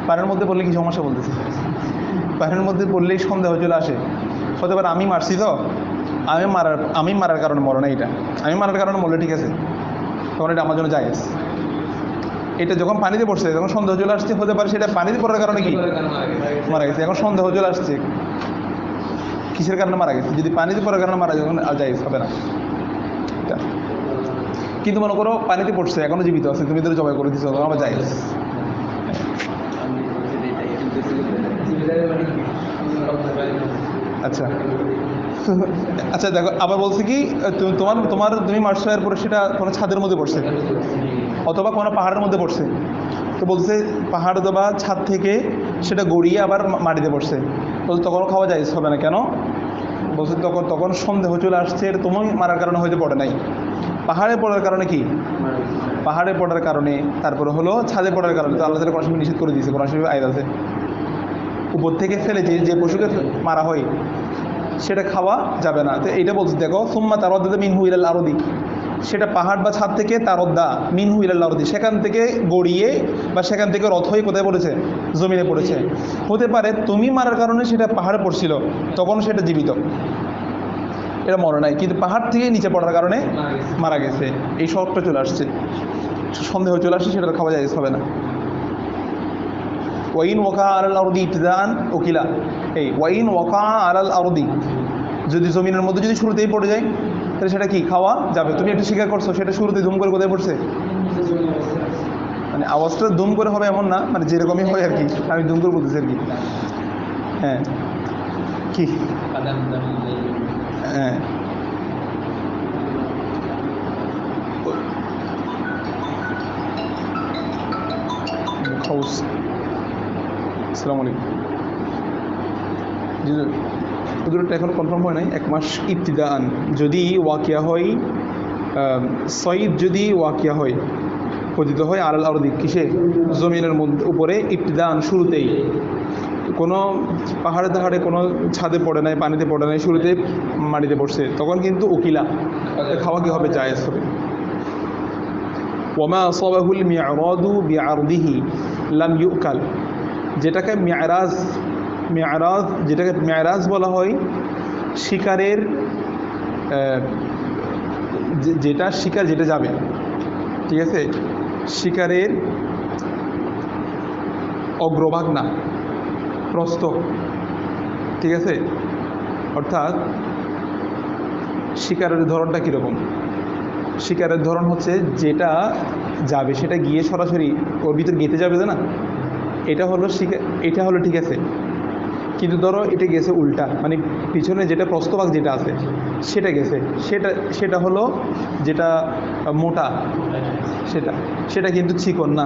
পানির মধ্যে পড়লে কি সমস্যা বলতেছে? পানির মধ্যে পড়লেই সন্দেহ চলে আসে, হতে পারে আমি মারছি তো, আমি মারার কারণে মরে না, এটা আমি মারার কারণে মরলে ঠিক আছে, তখন এটা আমার জন্য জায়েজ। এটা যখন পানিতে পড়ছে, যখন সন্দেহ চলে আসছে, হতে পারে সেটা পানিতে পড়ার কারণে কি মারা গেছে, এখন সন্দেহ চলে আসছে কিসের কারণে মারা গেছে, যদি পানিতে পড়ার কারণে মারা যায়, আর জায়েজ হবে না। কিন্তু মনে করো পানিতে পড়ছে, এখনো জীবিত আছে, তুমি ধরে জবাই করে দিচ্ছ, তখন আমার জায়েজ। আচ্ছা আচ্ছা দেখো, আবার বলছে কি তুমি মারছো, এরপরে সেটা কোনো ছাদের মধ্যে পড়ছে অথবা কোনো পাহাড়ের মধ্যে পড়ছে, তো বলছে পাহাড় অথবা ছাদ থেকে সেটা গড়িয়ে আবার মাটিতে পড়ছে, বলছে তখন খাওয়া যায় হবে না, কেন? বলছে তখন সন্দেহ চলে আসছে, এটা তুমি মারার কারণে হয়তো পড়ে নাই, পাহাড়ে পড়ার কারণে কি পাহাড়ে পড়ার কারণে, তারপরে হলো ছাদে পড়ার কারণে, তো আল্লাহ তাআলা কোরআন শরীফে নিষেধ করে দিয়েছে, কোরআন শরীফে আয়াত আছে, উপর থেকে ফেলে যে পশুকে মারা হয় সেটা খাওয়া যাবে না। তো এইটা বলছি, দেখো সুম্মা তারাদ্দাদা মিনহু ইলাল আরদি, সেটা পাহাড় বা ছাদ থেকে তারদ্দা মিনহু ইলাল আরদি, সেখান থেকে গড়িয়ে বা সেখান থেকে রথ হয়ে কোথায় পড়েছে, জমিনে পড়েছে। হতে পারে তুমি মারার কারণে সেটা পাহাড়ে পড়ছিল, তখন সেটা জীবিত, এটা মরে নাই, কিন্তু পাহাড় থেকে নিচে পড়ার কারণে মারা গেছে। মারা গেছে, এই শর্তটা চলে আসছে, সন্দেহ চলে আসছে, সেটা খাওয়া যায় হবে না। ওয়াইন ওয়াকা আলাল আরদি ইবতিদাআন উকিলা, এই ওয়াইন ওয়াকা আলাল আরদি, যদি জমিনের মধ্যে যদি শুরুতেই পড়ে যায় তাহলে সেটা কি খাওয়া যাবে। তুমি একটা শিকার করছো, সেটা শুরুতে ধুম করে কোথায় পড়ছে, মানে আওয়াজটা ধুম করে হবে এমন না, মানে যেরকমই হয় আর কি, আমি ধুম করে বলতেছি আর কি। হ্যাঁ কি কাদাম দাম হ্যাঁ খাউস। আসসালামু আলাইকুম। ওদেরটা এখন কনফার্ম হয় নাই, 1 মাস ইবতিদাআন যদি ওয়াকিয়া হয়, সঈদ যদি ওয়াকিয়া হয়, পতিত হয় আলাল আরদি, কিসে, জমিনের মধ্যে উপরে, ইবতিদাআন শুরুতেই, কোনো পাহাড়ে তাহাড়ে কোনো ছাদে পড়ে নাই, পানিতে পড়ে নাই, শুরুতে মাটিতে পড়ছে, তখন কিন্তু উকিলা, খাওয়া কি হবে, জায়েজ হবে। ওয়ামা আসাবাহুল মি'রাদু বিআরদিহি লাম ইউকাল, যেটাকে মি'রাজ, যেটাকে মি'রাজ বলা হয়, শিকারের যেটা শিকার যেটা যাবে, ঠিক আছে, শিকারের অগ্রভাগ না, প্রস্থ, ঠিক আছে, অর্থাৎ শিকারের ধরনটা কীরকম, শিকারের ধরন হচ্ছে যেটা যাবে সেটা গিয়ে সরাসরি ওর ভিতর গেঁথে যাবে না, এটা হলো শিকার, এটা হলো ঠিক আছে, কিন্তু ধরো এটা গেছে উল্টা, মানে পিছনে যেটা প্রস্থভাগ যেটা আছে সেটা গেছে, সেটা হলো যেটা মোটা, সেটা কিন্তু চিকন না,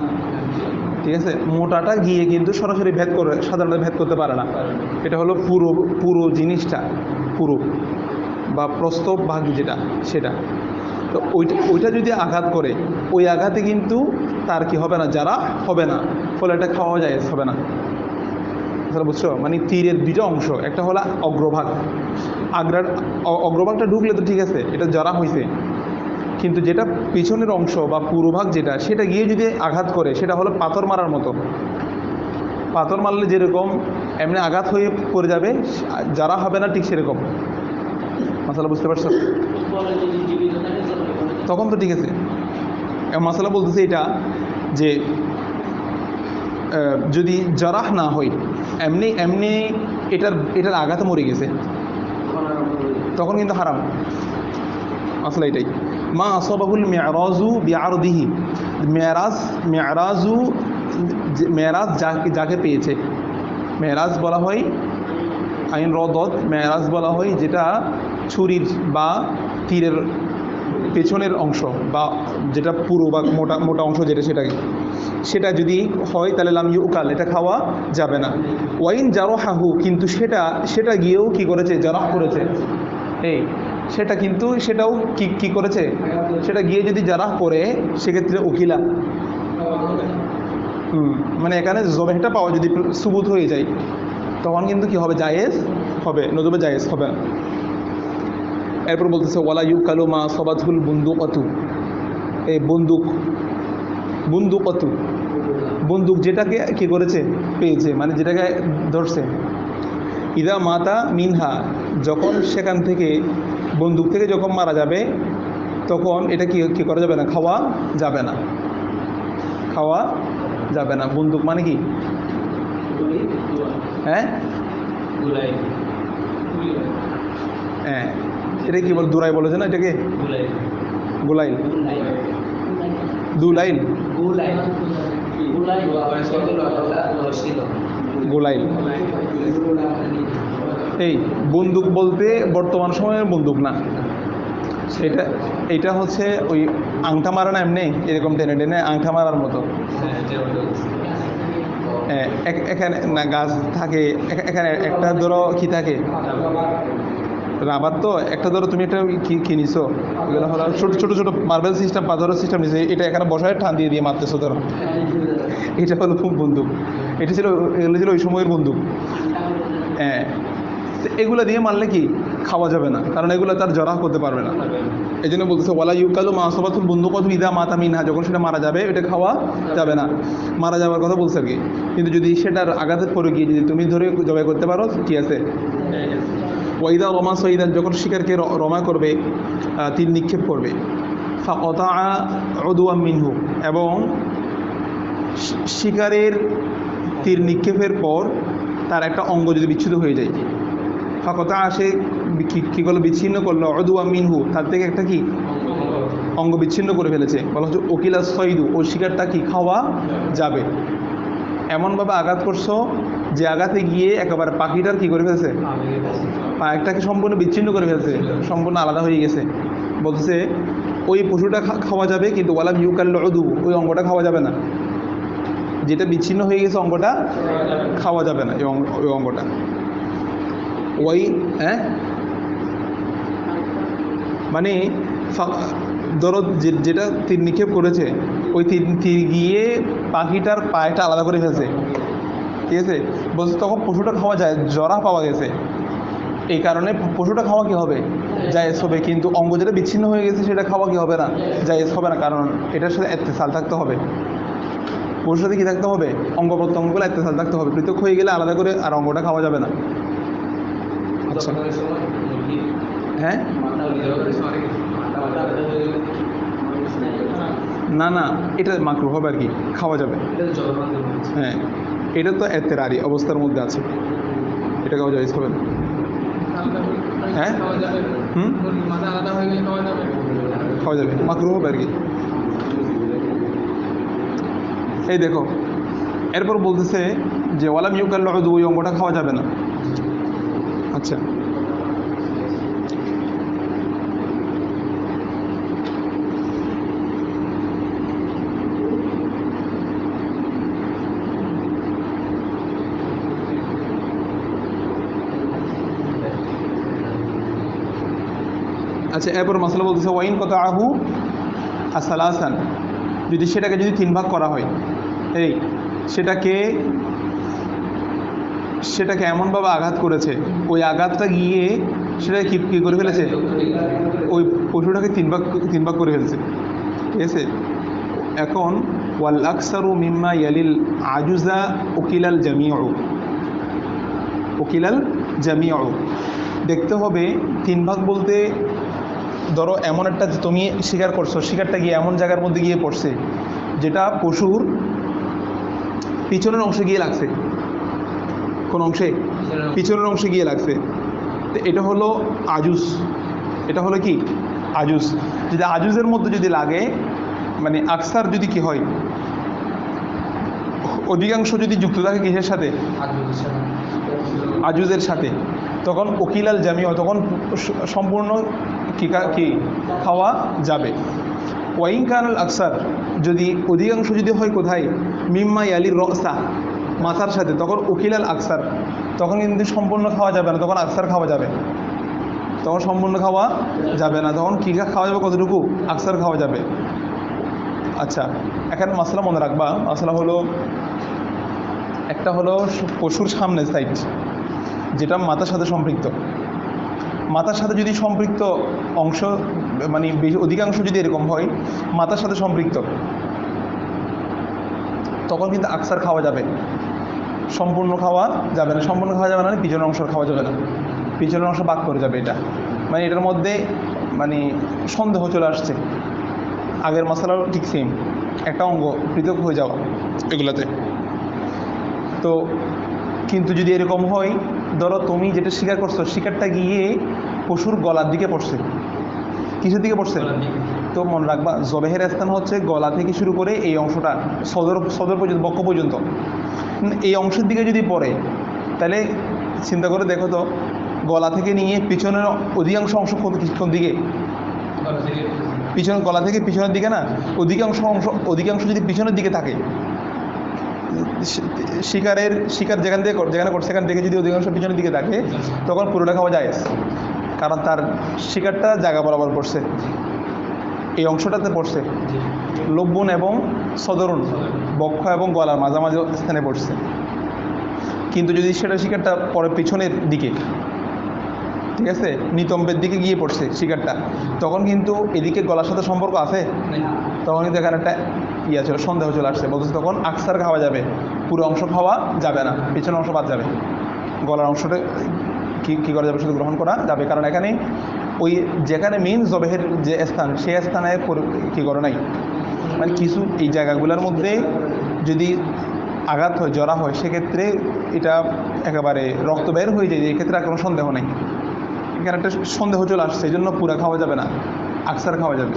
ঠিক আছে, মোটাটা গিয়ে কিন্তু সরাসরি ভেদ করে, সাধারণত ভেদ করতে পারে না, এটা হলো পুরো জিনিসটা, পুরো বা প্রস্থ ভাগ যেটা সেটা, তো ওইটা যদি আঘাত করে, ওই আঘাতে কিন্তু তার কি হবে না, যারা হবে না, ফলে এটা খাওয়া যায় হবে না। তাহলে বুঝছো, মানে তীরের দুইটা অংশ, একটা হলো অগ্রভাগ, অগ্রভাগটা ঢুকলে তো ঠিক আছে, এটা যারা হয়েছে, কিন্তু যেটা পিছনের অংশ বা পুরোভাগ যেটা, সেটা গিয়ে যদি আঘাত করে, সেটা হলো পাথর মারার মতো, পাথর মারলে যেরকম এমনি আঘাত হয়ে পড়ে যাবে, যারা হবে না ঠিক সেরকম। মশালা বুঝতে পারছো, তখন তো ঠিক আছে। মশালা বলতেছে এটা যে যদি জারাহ না হয়, এমনি এটার আঘাতে মরে গেছে, তখন কিন্তু হারাম। আসলে এটাই মা আসাবাহুল মি'রাজু বিআরদিহি, মেরাজ যাকে পেয়েছে, মেরাজ বলা হয় আইন রদত, মেরাজ বলা হয় যেটা ছুরির বা তীরের পেছনের অংশ, বা যেটা পুরো বা মোটা অংশ যেটা, সেটা যদি হয় তাহলে লাম ইউকাল, এটা খাওয়া যাবে না। ওয়াইন জারহাহু, কিন্তু সেটা গিয়েও কি করেছে, জারাহ করেছে, এই সেটা কিন্তু সেটাও কি করেছে, সেটা গিয়ে যদি জারাহ করে, সেক্ষেত্রে উকিলা, মানে এখানে জবেহটা পাওয়া যদি সুবুত হয়ে যায়, তখন কিন্তু কি হবে, জায়েজ হবে, নতুবা জায়েজ হবে না। এরপর বলতেছে ওয়ালা ইউকালু মা সাবাতুল বুন্দুকাতু, এই বন্দুক যেটাকে কি করেছে, পেয়েছে, মানে যেটাকে ধরছে, ইদা মাতা মিনহা, যখন সেখান থেকে বন্দুক থেকে যখন মারা যাবে, তখন এটা কি করা যাবে না, খাওয়া যাবে না। বন্দুক মানে কি, হ্যাঁ এটা কি বল, দুরাই বলেছে না এটাকে, গুলাইল, দুলাইল, গোলাইল। এই বন্দুক বলতে বর্তমান সময়ের বন্দুক না, এটা হচ্ছে ওই আংটা মারা না, এমনি এরকম টেনে টেনে আংটা মারার মতো, এখানে না গাছ থাকে, এখানে একটা ধরো কি থাকে, রাবার, তো একটা ধরো তুমি একটা কি নিছো, ওগুলো হলো ছোট ছোট মার্বেল সিস্টেম, পাথরের সিস্টেম নিছে, এটা এখানে বসায় টান দিয়ে মারতেছো ধরো, এটা হলো খুব বন্দুক, এগুলো ছিল ওই সময়ের বন্দুক। হ্যাঁ, এগুলো দিয়ে মারলে কি খাওয়া যাবে না, কারণ এগুলো তার জরাহ করতে পারবে না। এই জন্য বলতেছে ওয়ালা ইউকালু মা সাবাতুল বুন্দুকাতু ইদা মাতা মিনহা, যখন সেটা মারা যাবে এটা খাওয়া যাবে না, মারা যাওয়ার কথা বলছে আর কি। কিন্তু যদি সেটার আঘাতের পরে গিয়ে যদি তুমি ধরে জবাই করতে পারো, ঠিক আছে। ওয়াইদা রমা সঈদান, যখন শিকারকে রমা করবে, তীর নিক্ষেপ করবে, ফাকতা উদওয়াম মিনহু, এবং শিকারের তীর নিক্ষেপের পর তার একটা অঙ্গ যদি বিচ্ছুত হয়ে যায়, ফাকতা আসে কী করলো, বিচ্ছিন্ন করলো, উদওয়াম মিনহু, তার থেকে একটা কি অঙ্গ বিচ্ছিন্ন করে ফেলেছে, বলা হচ্ছে ওকিলা সঈদু, ও শিকারটা কি খাওয়া যাবে। এমনভাবে আঘাত করছো যে আঘাতে গিয়ে একেবারে পাখিটার কি করে ফেলছে, পাখিটাকে সম্পূর্ণ বিচ্ছিন্ন করে ফেলছে, সম্পূর্ণ আলাদা হয়ে গেছে। বলতেছে ওই পশুটা খাওয়া যাবে, কিন্তু ওয়ালাম ইউকাল উদু, ওই অঙ্গটা খাওয়া যাবে না, যেটা বিচ্ছিন্ন হয়ে গেছে অঙ্গটা খাওয়া যাবে না, ওই অঙ্গটা। ওই মানে ধরো যেটা তীর নিক্ষেপ করেছে, ওই তীর গিয়ে পাখিটার পায়েটা আলাদা করে ফেলছে, ঠিক আছে। বলছে তখন পশুটা খাওয়া যায়, জরা পাওয়া গেছে, এই কারণে পশুটা খাওয়া কি হবে, জায়েজ হবে, কিন্তু অঙ্গ যেটা বিচ্ছিন্ন হয়ে গেছে সেটা খাওয়া কি হবে না, জায়েজ হবে না, কারণ এটার সাথে ইত্তেসাল থাকতে হবে, পশুর সাথে কি থাকতে হবে, অঙ্গ প্রত্যঙ্গগুলো ইত্তেসাল থাকতে হবে, পৃথক হয়ে গেলে আলাদা করে আর অঙ্গটা খাওয়া যাবে না। আচ্ছা, হ্যাঁ, না না, এটা মাকরুহ হবে আর কি, খাওয়া যাবে। হ্যাঁ, এটা তো এতেরারি অবস্থার মধ্যে আছে, এটা খাওয়া জায়েজ হবে না। হ্যাঁ, খাওয়া যাবে, মাকরুহ হবে আর কি। এই দেখো, এরপর বলতেছে যে ওয়ালাম ইউকাল উদু, ওই অঙ্গটা খাওয়া যাবে না। আচ্ছা, আচ্ছা, এরপর মাসলা বলতেছে ওয়াইন কত আহু আসালাসান, যদি সেটাকে যদি 3 ভাগ করা হয়, এই সেটাকে এমনভাবে আঘাত করেছে, ওই আঘাতটা গিয়ে সেটাকে কী করে ফেলেছে, ওই পশুটাকে 3 ভাগ করে ফেলছে, ঠিক আছে। এখন ওয়াল আকসারু মিম্মা ইয়ালিল আজুজা উকিলাল জামিউ, দেখতে হবে 3 ভাগ বলতে, ধরো এমন একটা তুমি শিকার করছো, শিকারটা গিয়ে এমন জায়গার মধ্যে গিয়ে পড়ছে যেটা পশুর পিছনের অংশে গিয়ে লাগছে, কোন অংশে, পিছনের অংশে গিয়ে লাগছে, তো এটা হলো আজুজ, এটা হলো কি আজুজ। যদি আজুজের মধ্যে যদি লাগে, মানে আকসার যদি কি হয়, অধিকাংশ যদি যুক্ত থাকে কিসের সাথে, আজুজের সাথে, তখন উকিলাল জামিউ, তখন সম্পূর্ণ কি খাওয়া যাবে। ওয়াইন কানাল আকসার, যদি অধিকাংশ যদি হয় কোথায়, মিম্মা ইয়ালির রসা, মাথার সাথে, তখন উকিলাল আকসার, তখন কিন্তু সম্পূর্ণ খাওয়া যাবে না, তখন আকসার খাওয়া যাবে, তখন সম্পূর্ণ খাওয়া যাবে না, তখন কী খাওয়া যাবে, কতটুকু, আকসার খাওয়া যাবে। আচ্ছা, এখানে মশলা মনে রাখবা, মশলা হলো একটা হলো পশুর সামনে সাইড, যেটা মাথার সাথে সম্পৃক্ত, মাথার সাথে যদি সম্পৃক্ত অংশ, মানে অধিকাংশ যদি এরকম হয় মাথার সাথে সম্পৃক্ত, তখন কিন্তু আকসার খাওয়া যাবে, সম্পূর্ণ খাওয়া যাবে না। সম্পূর্ণ খাওয়া যাবে না মানে পিছনের অংশ খাওয়া যাবে না, পিছনের অংশ বাদ করে যাবে। এটা মানে এটার মধ্যে মানে সন্দেহ চলে আসছে, আগের মশলাও ঠিক সেম, একটা অঙ্গ পৃথক হয়ে যাওয়া এগুলাতে। তো কিন্তু যদি এরকম হয়, ধরো তুমি যেটা শিকার করছো, শিকারটা গিয়ে পশুর গলার দিকে পড়ছে, কিসের দিকে পড়ছে, তো মনে রাখবা জবেহের স্থান হচ্ছে গলা থেকে শুরু করে এই অংশটা সদর পর্যন্ত, বক্ষ পর্যন্ত, এই অংশের দিকে যদি পড়ে, তাহলে চিন্তা করে দেখো তো, গলা থেকে নিয়ে পিছনের অধিকাংশ অংশ কোন দিকে, পিছনের, গলা থেকে পিছনের দিকে না, অধিকাংশ যদি পিছনের দিকে থাকে, শিকার যেখানে করছে সেখান থেকে যদি অধিকাংশ পিছনের দিকে থাকে, তখন পুরোটা খাওয়া যায়, কারণ তার শিকারটা জায়গা বরাবর পড়ছে, এই অংশটাতে পড়ছে, লব্বন এবং সদরুন, বক্ষ এবং গলার মাঝামাঝি স্থানে পড়ছে। কিন্তু যদি সেটা শিকারটা পরে পিছনের দিকে, ঠিক আছে, নিতম্বের দিকে গিয়ে পড়ছে শিকারটা, তখন কিন্তু এদিকে গলার সাথে সম্পর্ক আছে, তখন কিন্তু এখানে একটা সন্দেহ চলে আসছে, বলতেছে তখন আকসার খাওয়া যাবে, পুরো অংশ খাওয়া যাবে না, পিছনের অংশ বাদ যাবে, গলার অংশটা কী করা যাবে, শুধু গ্রহণ করা যাবে। কারণ এখানে ওই যেখানে মেইন জবেহের যে স্থান, সেই স্থানে কী করে নাই, মানে কিছু এই জায়গাগুলোর মধ্যে যদি আঘাত হয়, জরা হয়, সেক্ষেত্রে এটা একেবারে রক্ত বের হয়ে যায়, এক্ষেত্রে আর কোনো সন্দেহ নেই। এখানে একটা সন্দেহ চলে আসছে, এই জন্য পুরা খাওয়া যাবে না, আকসার খাওয়া যাবে।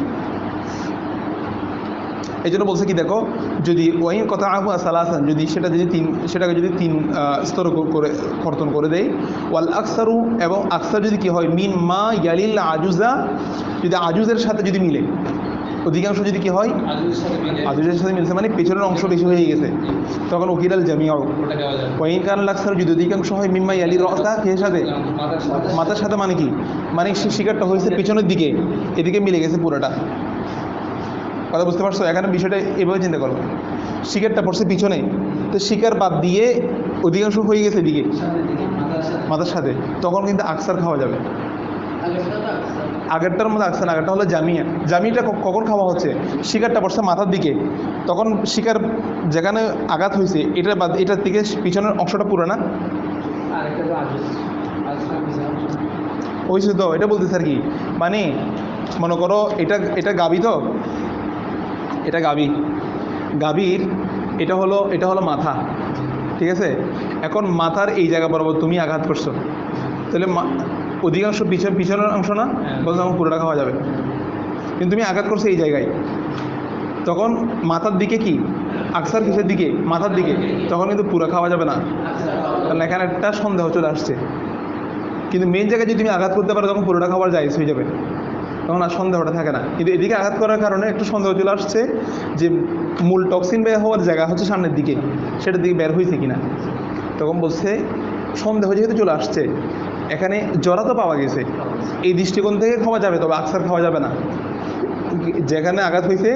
এই জন্য বলছে কি, দেখো, যদি ওই কথা আহু সালাসান, যদি সেটাকে যদি তিন স্তর করে কর্তন করে দেয়, ওয়াল আকসারু, এবং আকসার যদি কি হয়, মিন মা ইয়ালিল আজুজা, যদি আজুজের সাথে যদি মিলে, অধিকাংশ যদি কি হয়, আজুজের সাথে মিলছে, মানে পেছনের অংশ বেশি হয়ে গেছে, তখন ওকিরাল জামিয়াও। ওয়াইন কান আকসার, যদি অধিকাংশ হয় মিম্মা ইয়ালি রসা, কে সাথে, মাথার সাথে, মানে কি, মানে সে শিকারটা হয়েছে পিছনের দিকে, এদিকে মিলে গেছে পুরোটা। কথা বুঝতে পারছো? এখানে বিষয়টা এভাবে চিন্তা করো, শিকারটা পড়ছে পিছনে, তো শিকার বাদ দিয়ে অধিকাংশ হয়ে গেছে এদিকে মাথার সাথে, তখন কিন্তু আকসার খাওয়া যাবে। আগেরটার মধ্যে আকসার, আগেরটা হলো জামিয়া। জামিটা কখন খাওয়া হচ্ছে, শিকারটা পড়ছে মাথার দিকে, তখন শিকার যেখানে আঘাত হয়েছে এটার বাদ, এটার থেকে পিছনের অংশটা পুরো না হয়েছে, তো এটা বলতেছে আর কি, মানে মনে করো এটা গাভী, তো এটা গাভীর এটা হলো মাথা, ঠিক আছে। এখন মাথার এই জায়গা বরাবর তুমি আঘাত করছো, তাহলে অধিকাংশ পিছনের অংশ না, বলছো আমার পুরোটা খাওয়া যাবে, কিন্তু তুমি আঘাত করছো এই জায়গায়, তখন মাথার দিকে কি আকসার, কিসের দিকে, মাথার দিকে, তখন কিন্তু পুরো খাওয়া যাবে না, কারণ এখানে একটা সন্দেহ চলে আসছে। কিন্তু মেন জায়গায় যদি তুমি আঘাত করতে পারো, তখন পুরোটা খাবার জায়েজ হয়ে যাবে, তখন আর সন্দেহটা থাকে না। কিন্তু এদিকে আঘাত করার কারণে একটু সন্দেহ চলে আসছে যে মূল টক্সিন বের হওয়ার জায়গা হচ্ছে সামনের দিকে, সেটার দিকে বের হয়েছে কিনা, তখন বলছে সন্দেহ যেহেতু চলে আসছে, এখানে জরা তো পাওয়া গেছে, এই দৃষ্টিকোণ থেকে খাওয়া যাবে, তবে আকসার খাওয়া যাবে না। যেখানে আঘাত হয়েছে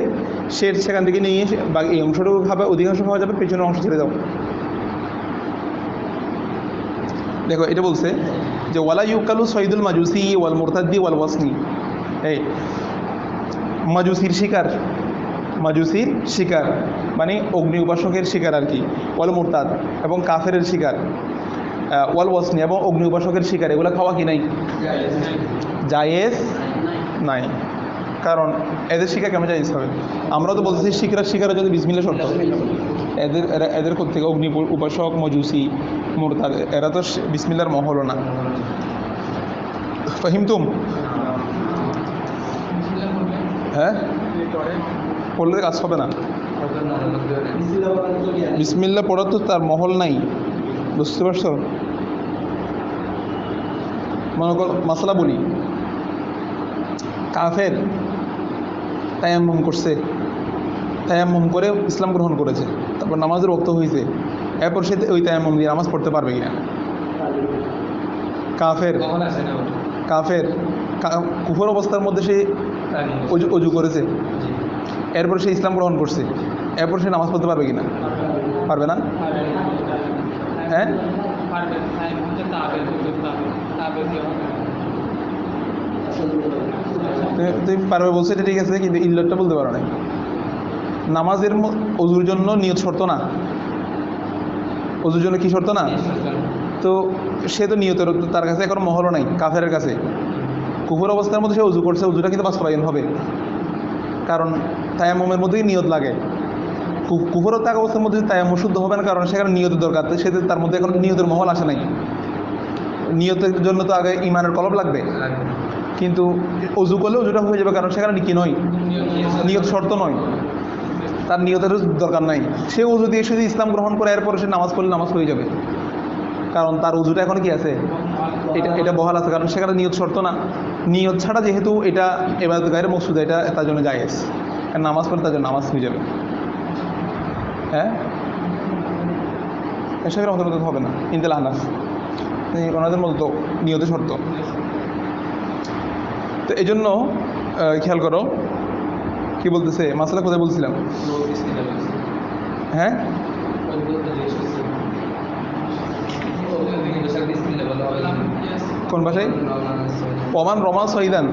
সেখান থেকে নিয়ে এসে বা এই অংশটুকু খাবে, অধিকাংশ খাওয়া যাবে, পেছনের অংশ ছেড়ে দাও। দেখো এটা বলছে যে ওয়ালা ইউকালু সঈদুল মাজুসি ওয়াল মুরতাদ্দি ওয়াল ওয়াসনি, এই মাজুসির শিকার মানে অগ্নি উপাসকের শিকার আর কি, ওয়াল মুরতাদ এবং কাফেরের শিকার, ওয়াল ওয়াসনি এবং অগ্নি উপাসকের শিকার, এগুলো খাওয়া কি নাই, জায়েজ নাই। কারণ এদের শিকার কেমন জায়েজ হবে? আমরা তো বলতেছি শিকারের যদি বিসমিল্লাহ শর্ত, এদের কোথেকে অগ্নি উপাসক, মজুসি, মুরতাদ, এরা তো বিসমিল্লাহর মহল না। ফাহিমতুম? হ্যাঁ, পড়লে কাজ হবে না, বিসমিল্লাহ পড়া তো তার মহল নাই, বুঝতে পারছো? মনে কর মাসলা বলি, কাফের তায়াম্মুম করছে, তায়াম্মুম করে ইসলাম গ্রহণ করেছে, তারপর নামাজের ওয়াক্ত হয়েছে, এরপর সে ওই তায়াম্মুম দিয়ে নামাজ পড়তে পারবে কিনা? কাফের কুফর অবস্থার মধ্যে সে অজু করেছে, এরপর সে ইসলাম গ্রহণ করছে, এরপর সে নামাজ পড়তে পারবে কিনা? পারবে না। হ্যাঁ, তুমি পারবে বলছো, এটা ঠিক আছে, কিন্তু ইল্লতটা বলতে পারো না। নামাজের অজুর জন্য নিয়ত শর্ত না, অজুর জন্য কি শর্ত না, তো সে তো নিয়তের তার কাছে এখন মহলও নাই, কাফেরের কাছে। কুফর অবস্থার মধ্যে সে অজু করছে, অজুটা কিন্তু বাস্তবায়ন হবে, কারণ তায়াম্মুমের মধ্যেই নিয়ত লাগে। কুফর থাকা অবস্থার মধ্যে তায়াম্মুম শুদ্ধ হবে না, কারণ সেখানে নিয়তের দরকার, সে তার মধ্যে এখন নিয়তের মহল আসে নাই। নিয়তের জন্য তো আগে ইমানের কলব লাগবে, কিন্তু অজু করলে অজুটা হয়ে যাবে, কারণ সেখানে কি নয়, নিয়ত শর্ত নয়, তার নিয়তের দরকার নাই। সে অজু দিয়ে শুধু ইসলাম গ্রহণ করে এরপরে সে নামাজ পড়লে নামাজ হয়ে যাবে, কারণ তার অজুটা এখন কি আছে, এটা বহাল আছে, কারণ সেখানে নিয়ত শর্ত না। নিয়ত ছাড়া যেহেতু এটা ইবাদত গায়রে মকসুদ, এটা তার জন্য জায়েজ, নামাজ পড়লে তার জন্য নামাজ হয়ে যাবে। হ্যাঁ, সেখানে আমাদের মতো হবে না, ইনতেল আহনাফ ওনাদের মতো তো নিয়ত শর্ত। তো এই জন্য খেয়াল করো কি বলতেছে, মাসালা কোথায় বলছিলাম? হ্যাঁ, কোন ভাষায়? ওমান রমা সৈদান,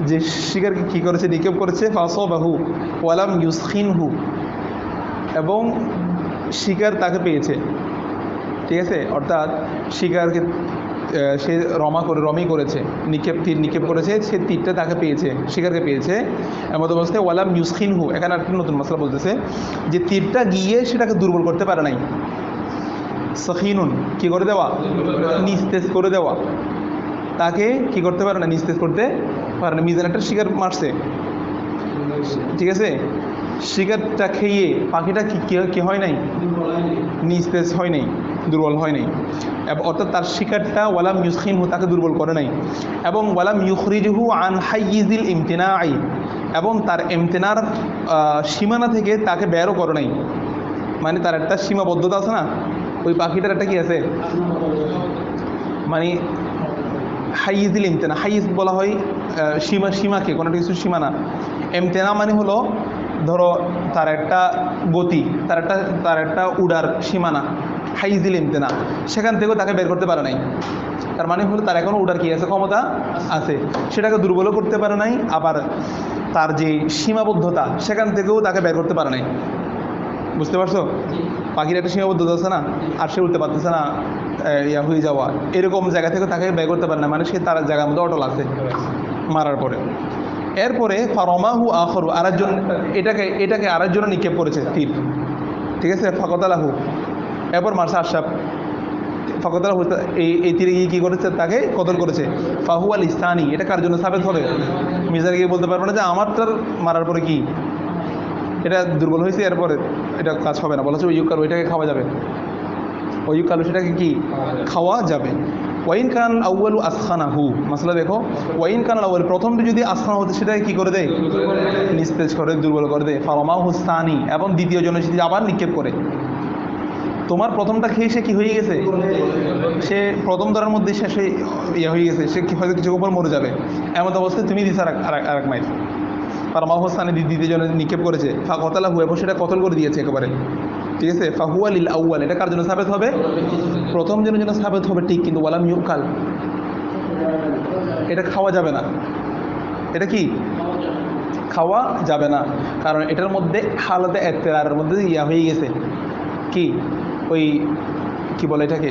যে শিকার কি করেছে, নিক্ষেপ করেছে, ফাসো বাহু ওয়ালাম ইউসখিন হু, এবং শিকার তাকে পেয়েছে, ঠিক আছে, অর্থাৎ শিকারকে সে রমি করেছে, তীর নিক্ষেপ করেছে, সে তীরটা তাকে পেয়েছে, শিকারকে পেয়েছে। এমন অবস্থায় ওয়ালাম ইউসখিন হু, এখানে একটা নতুন মশলা বলতেছে যে তীরটা গিয়ে সেটাকে দুর্বল করতে পারে নাই। সখিনুন কি করে দেওয়া, নিস্তেজ করে দেওয়া, তাকে কি করতে পারে না, নিস্তেজ করতে পারে না। মিজান একটা শিকার মারছে, ঠিক আছে, শিকারটা খেয়ে পাখিটা কি হয় নাই, নিস্তেজ হয় নাই, দুর্বল হয় নাই। অর্থাৎ তার শিকারটা ওয়ালাম ইউসখিনহু, তাকে দুর্বল করে নাই। এবং ওয়ালাম ইউখরিজহু আন হাইয়িজিল ইমতিনাই, এবং তার ইমতিনার সীমানা থেকে তাকে বেরও করে নাই। মানে তার একটা সীমাবদ্ধতা আছে না, ওই পাখিটার একটা কি আছে, মানে হাইয়িজিল ইমতেনা, হাইয়িজ বলা হয় সীমাকে, কোনো কিছু সীমানা। ইমতেনা মানে হলো ধরো তার একটা গতি, তার একটা উড়ার সীমানা, হাইয়িজিল ইমতেনা, সেখান থেকেও তাকে বের করতে পারে নাই। তার মানে হলো তার এখনও উড়ার কি আছে, ক্ষমতা আছে, সেটাকে দুর্বলও করতে পারে নাই, আবার তার যে সীমাবদ্ধতা সেখান থেকেও তাকে বের করতে পারে নাই। বুঝতে পারছো, পাখির একটা সীমাবদ্ধতা আছে না, আর সে উঠতে পারতেছে না, ইয়া হয়ে যাওয়া, এরকম জায়গা থেকে তাকে বের করতে পারে না, মানে সে তার জায়গার মধ্যে অটল আছে মারার পরে। এরপরে ফারমাহু আখরু, আরেকজন এটাকে আরেকজন নিক্ষেপ করেছে তীর, ঠিক আছে, ফাকতালাহু, এরপর মারছে আশরাফ, ফাকতালাহু, এই তীরে গিয়ে কী করেছে, তাকে কতল করেছে। ফাহু আল ইস্তানি, এটা কার জন্য সাবেত হবে, মির্জার গিয়ে বলতে পারবে না যে আমারটার মারার পরে কি এটা দুর্বল হয়েছে, এরপরে এটা কাজ হবে না, বলা হচ্ছে ওইকাল, ওইটাকে খাওয়া যাবে, ওইকাল সেটাকে কি খাওয়া যাবে। ওয়াইন কান আউয়ালু আসখানাহু, মাসলা দেখো, ওয়াইন কান আউয়াল, প্রথমটি যদি আসখানা হতে সেটাকে কি করে দেয়, নিস্তেজ করে, দুর্বল করে দেয়। ফারমাহু সানি, এবং দ্বিতীয় জন্য যদি আবার নিক্ষেপ করে, তোমার প্রথমটা খেয়ে সে কি হয়ে গেছে, সে প্রথম ধরার মধ্যে সে ইয়ে হয়ে গেছে, সে হয়তো কিছু উপর মরে যাবে, এমন অবস্থায় তুমি দিচ্ছ আরেক মাইল। ফারমাহু সানি, দ্বিতীয় জন্য নিক্ষেপ করেছে, ফাকতালাহু, এবং সেটা কতল করে দিয়েছে একেবারে, ঠিক আছে। ফাহুয়া লিল আউয়াল, এটা কার জন্য সাবেত হবে, প্রথম জনের জন্য সাবেত হবে, ঠিক, কিন্তু ওয়ালাম ইউকাল, এটা খাওয়া যাবে না, এটা কি খাওয়া যাবে না, কারণ এটার মধ্যে হালতে এত্তেরারের মধ্যে ইয়া হয়ে গেছে, কি ওই কি বলে এটাকে,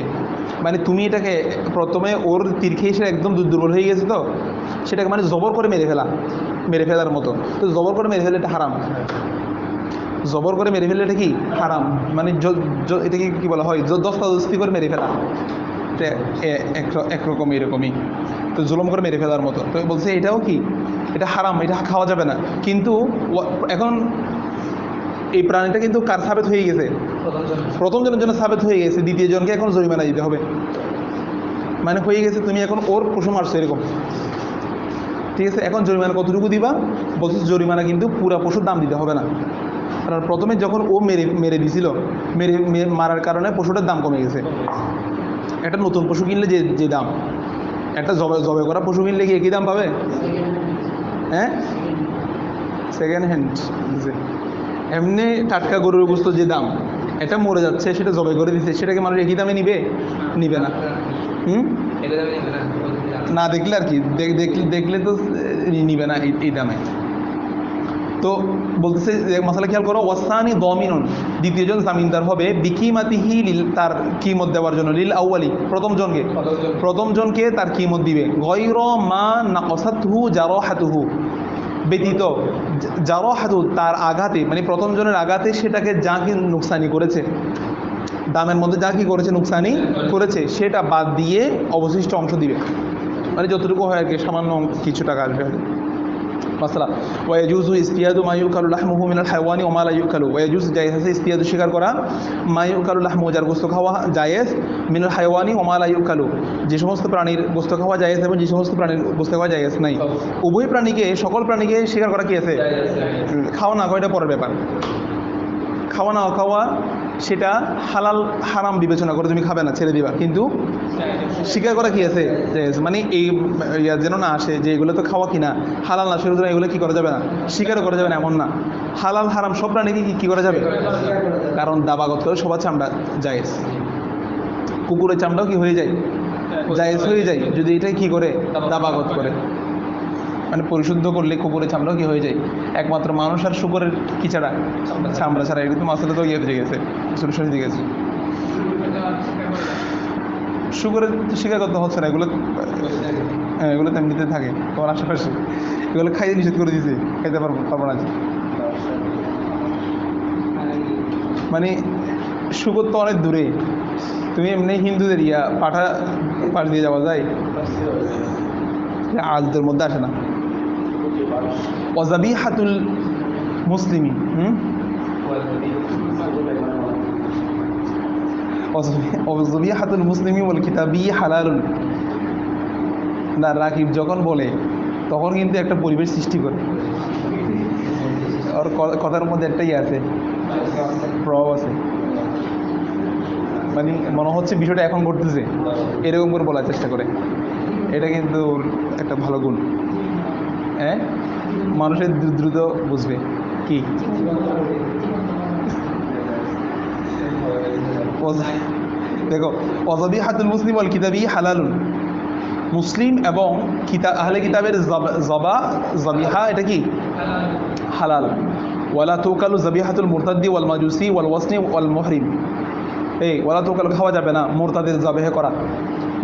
মানে তুমি এটাকে প্রথমে ওর তীর খেয়ে সে একদম দুর্বল হয়ে গেছে, তো সেটাকে মানে জবর করে মেরে ফেলার মতো, তো জবর করে মেরে ফেলে এটা হারাম, জবর করে মেরে ফেললে এটা কি হারাম, মানে এটাকে কি বলা হয়, দস্তাদস্তি করে মেরে ফেলা, একরকম এরকমই, তো জুলুম করে মেরে ফেলার মতো। তো বলছে এটাও কি, এটা হারাম, এটা খাওয়া যাবে না। কিন্তু এখন এই প্রাণীটা কিন্তু কার সাবেত হয়ে গেছে, প্রথম জনের জন্য সাবেত হয়ে গেছে, দ্বিতীয় জনকে এখন জরিমানা দিতে হবে, মানে হয়ে গেছে তুমি এখন ওর পশু মারছো এরকম, ঠিক আছে। এখন জরিমানা কতটুকু দিবা, বলছে জরিমানা কিন্তু পুরা পশুর দাম দিতে হবে না, কারণ প্রথমে যখন ও মেরে দিছিল, মারার কারণে পশুটার দাম কমে গেছে। একটা নতুন পশু কিনলে যে দাম, একটা জবে করা পশু কিনলে কি একই দাম পাবে, হ্যাঁ, সেকেন্ড হ্যান্ড, এমনি টাটকা গরুর গোস্ত যে দাম, এটা মরে যাচ্ছে, সেটা জবে করে দিচ্ছে, সেটাকে মানুষ একই দামে নিবে না, না দেখলে আর কি, দেখলে তো নিবে না এই দামে। তো বলতেছে মশলা খেয়াল করো, ওয়াসানি দমিনুন, দ্বিতীয় জন জামিনদার হবে, বিকিমাতিহি লিল, তার কিমত দেওয়ার জন্য, লিল আউয়ালি, প্রথম জনকে তার কিমত দিবে, গয়র মা নাকসাতহু জারাহাতুহু, ব্যতীত, জারাহাতু তার আঘাতে, মানে প্রথম জনের আঘাতে সেটাকে যা কি নুকসানি করেছে, দামের মধ্যে যা কি করেছে নুকসানি করেছে, সেটা বাদ দিয়ে অবশিষ্ট অংশ দিবে, মানে যতটুকু হয় আর কি, সামান্য কিছু টাকা আসবে। মাসলা ওয়াজুজু ইস্তিয়াদু মা ইউকালু লাহমুহু মিনাল হায়াওয়ানি ওয়া মা লা ইউকালু, ওয়াজুজ জায়েজ আছে ইস্তিয়াদু শিকার করা, মা ইউকালু লাহমুহু, যার গোশত খাওয়া জায়েজ, মিনাল হায়াওয়ানি ওয়া মা লা ইউকালু, যে সমস্ত প্রাণীর গোশত খাওয়া জায়েজ এবং যে সমস্ত প্রাণীর গোশত খাওয়া জায়েজ নাই, উভয় প্রাণীকে, সকল প্রাণীকে শিকার করা কি আছে, খাওয়া না খাওয়া এটা পরের ব্যাপার, খাওয়া না খাওয়া সেটা হালাল হারাম বিবেচনা করে তুমি খাবে না, ছেড়ে দিবা, কিন্তু শিকার করা কি আছে, মানে এই যেন না আসে যে এগুলো তো খাওয়া কিনা হালাল না, সেগুলো এগুলো কি করা যাবে না, শিকারও করা যাবে না, এমন না, হালাল হারাম সব প্রাণীকে কি করা যাবে, কারণ দাবাগত করে সবার চামড়া জায়েজ, কুকুরের চামড়াও কি হয়ে যায়, জায়েজ হয়ে যায়, যদি এটা কি করে দাবাগত করে, মানে পরিশুদ্ধ করলে কুকুরের চামড়াও কি হয়ে যায়, একমাত্র মানুষ আর শুকরের কি ছাড়া, চামড়া ছাড়া, এগুলো তো মাসলা তো ইয়ে দিয়ে গেছে, সরাসরি দিয়ে গেছে। শুকরের স্বীকার করতে হচ্ছে না, এগুলো হ্যাঁ এগুলো তেমনিতে থাকে তোমার আশেপাশে, এগুলো খাইয়ে নিষেধ করে দিয়েছে, খাইতে পারবো না। মানে শুকর তো অনেক দূরে, তুমি এমনি হিন্দুদের পাঠা পাশ দিয়ে যাওয়া যায়, আজদের মধ্যে আসে না। ওয়াজাবিহাতুল মুসলিমি ওয়াজাবিহাতুল মুসলিমি ওয়াল কিতাবি হালালুন। না রাকিব যখন বলে তখন কিন্তু একটা পরিবেশ সৃষ্টি করে, ওর কথার মধ্যে একটাই আছে, প্রভাব আছে, মানে মনে হচ্ছে বিষয়টা এখন ঘটতেছে এরকম করে বলার চেষ্টা করে। এটা কিন্তু ওর একটা ভালো গুণ। হ্যাঁ, মানুষের দ্রুত বুঝবে কি। দেখো ওয়াজাবিহাতুল মুসলিম ওয়াল কিতাবি হালালুন, মুসলিম এবং আহলে কিতাবের জাবিহা এটা কি হালাল। ওয়ালা তুকালু জাবিহাতুল মুরতাদ্দি ওয়াল মাজুসি ওয়াল ওয়াসনি ওয়াল মুহরিম। এই ওয়ালা তুকালু খাওয়া যাবে না মুরতাদের জাবেহ করা,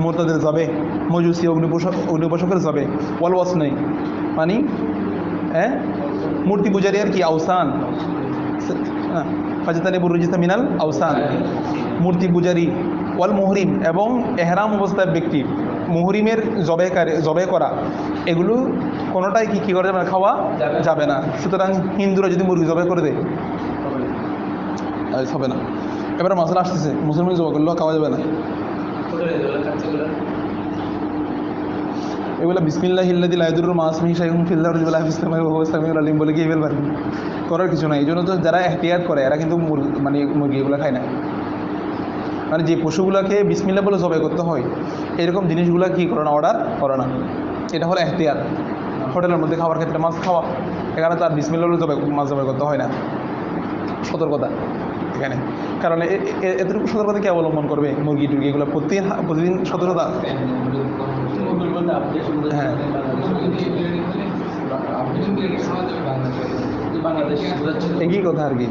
মুরতাদের জাবে, মজুসি অগ্নিপোষকের জাবে, ওয়াল ওয়াসনি মানে হ্যাঁ মূর্তি পূজারি আর কি আউসান, ফাজতানি বুরুজিতা মিনাল আউসান, মূর্তি পূজারি, ওয়াল মুহরিম এবং এহরাম অবস্থায় ব্যক্তি, মুহরিমের জবে করা, এগুলো কোনোটাই কি করা যাবে না, খাওয়া যাবে না। সুতরাং হিন্দুরা যদি মুরগি জবে করে দেয় হবে না। এবারে মাসালা আসতেছে, মুসলমান জবা করলেও খাওয়া যাবে না। এগুলো বিসমিল্লাহিল্লাযী লা ইয়াদুররু মা ইসমিহি শাইউন ফিল আরদি ওয়া লা ফিস সামাই ওয়া হুয়াস সামিউল আলিম বলে কি ফেলবার করার কিছু নাই। এই জন্য তো যারা এহতিয়াত করে এরা কিন্তু মুরগি এগুলো খায় না। মানে যে পশুগুলোকে বিসমিল্লাহ বলে জবাই করতে হয় এরকম জিনিসগুলো কি করে না, অর্ডার করে না। এটা হলো এহতিয়াত। হোটেলের মধ্যে খাওয়ার ক্ষেত্রে মাছ খাওয়া, এখানে তো আর বিসমিল্লাহ বলে মাছ জবাই করতে হয় না। সতর্কতা এখানে, কারণ এতটুকু সতর্কতা কে অবলম্বন করবে? মুরগি টুরগি এগুলো প্রতিদিন সতর্কতা। হ্যাঁ একই কথা আর কি।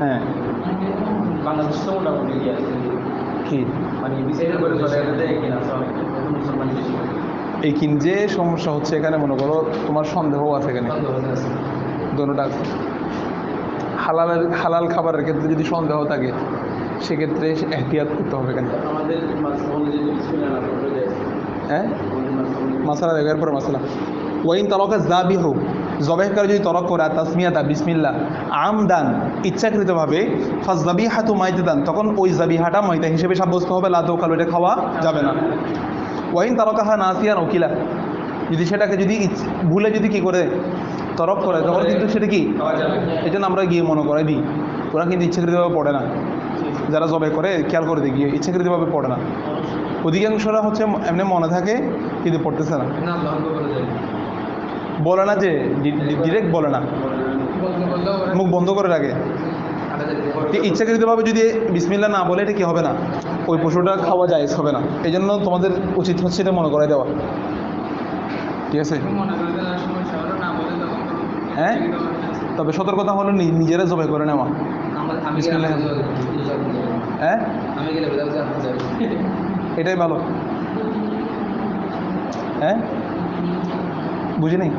হ্যাঁ বাংলাদেশ তো মোটামুটি কি মানে এই যে সমস্যা হচ্ছে এখানে, মনে করো তোমার সন্দেহ আছে এখানে, দোনোটা আছে। হালাল খাবারের ক্ষেত্রে যদি সন্দেহ থাকে সেক্ষেত্রে এহতিয়াত করতে হবে এখানে। হ্যাঁ মাসালা এর পরে মাসালা ওয়াইন তরকা জাবি হোক, জবেহকার যদি তরক করে তাসমিয়াতা বিসমিল্লাহ আমদান ইচ্ছাকৃতভাবে ফাস জাবিহাতু মাইতাতান, তখন ওই জাবিহাটা মাইতা হিসেবে সাব্যস্ত হবে, লা তুকালু এটা খাওয়া যাবে না। ওয়াইন তরকাহা নাসিয়ান ওকিলা, যদি সেটাকে যদি ভুলে যদি কি করে তরক করে তখন কিন্তু সেটা কি, এই জন্য আমরা গিয়ে মনে করাই দিই। ওরা কিন্তু ইচ্ছাকৃতভাবে পড়ে না, যারা জবে করে খেয়াল করে দিই গিয়ে ইচ্ছাকৃতভাবে পড়ে না। অধিকাংশরা হচ্ছে এমনি মনে থাকে কিন্তু পড়তেছে না, বলে না, যে ডিরেক্ট বলে না, মুখ বন্ধ করে রাখে। ইচ্ছাকৃতভাবে যদি বিসমিল্লাহ না বলে এটা কি হবে না, ওই পশুটা খাওয়া যায় হবে না। এই জন্য তোমাদের উচিত হচ্ছে এটা মনে করাই দেওয়া, ঠিক আছে? হ্যাঁ, তবে সতর্কতা হলো নিজেরা জবাই করে নেওয়া। হ্যাঁ এটাই ভালো। হ্যাঁ বুঝিনি